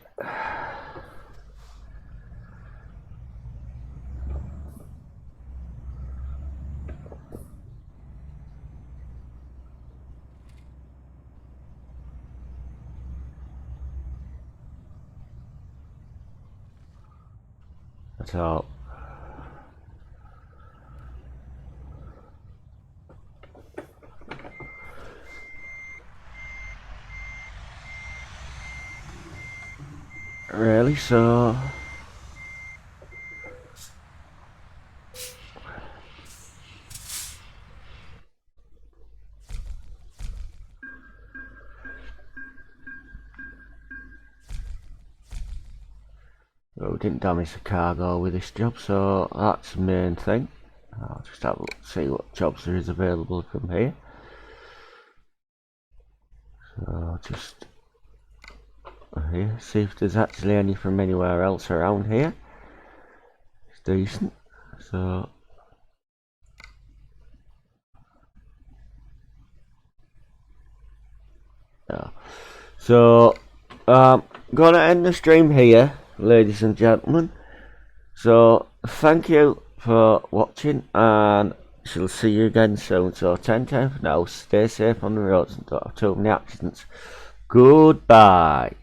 Speaker 2: At all. Really, so well, we didn't damage the cargo with this job, so that's the main thing. I'll just have a look, see what jobs there is available from here. So just here, see if there's actually any from anywhere else around here. It's decent. So yeah. So gonna end the stream here, ladies and gentlemen. So thank you for watching, and shall see you again soon. So 10-10 for now. Stay safe on the roads and don't have too many accidents. Goodbye.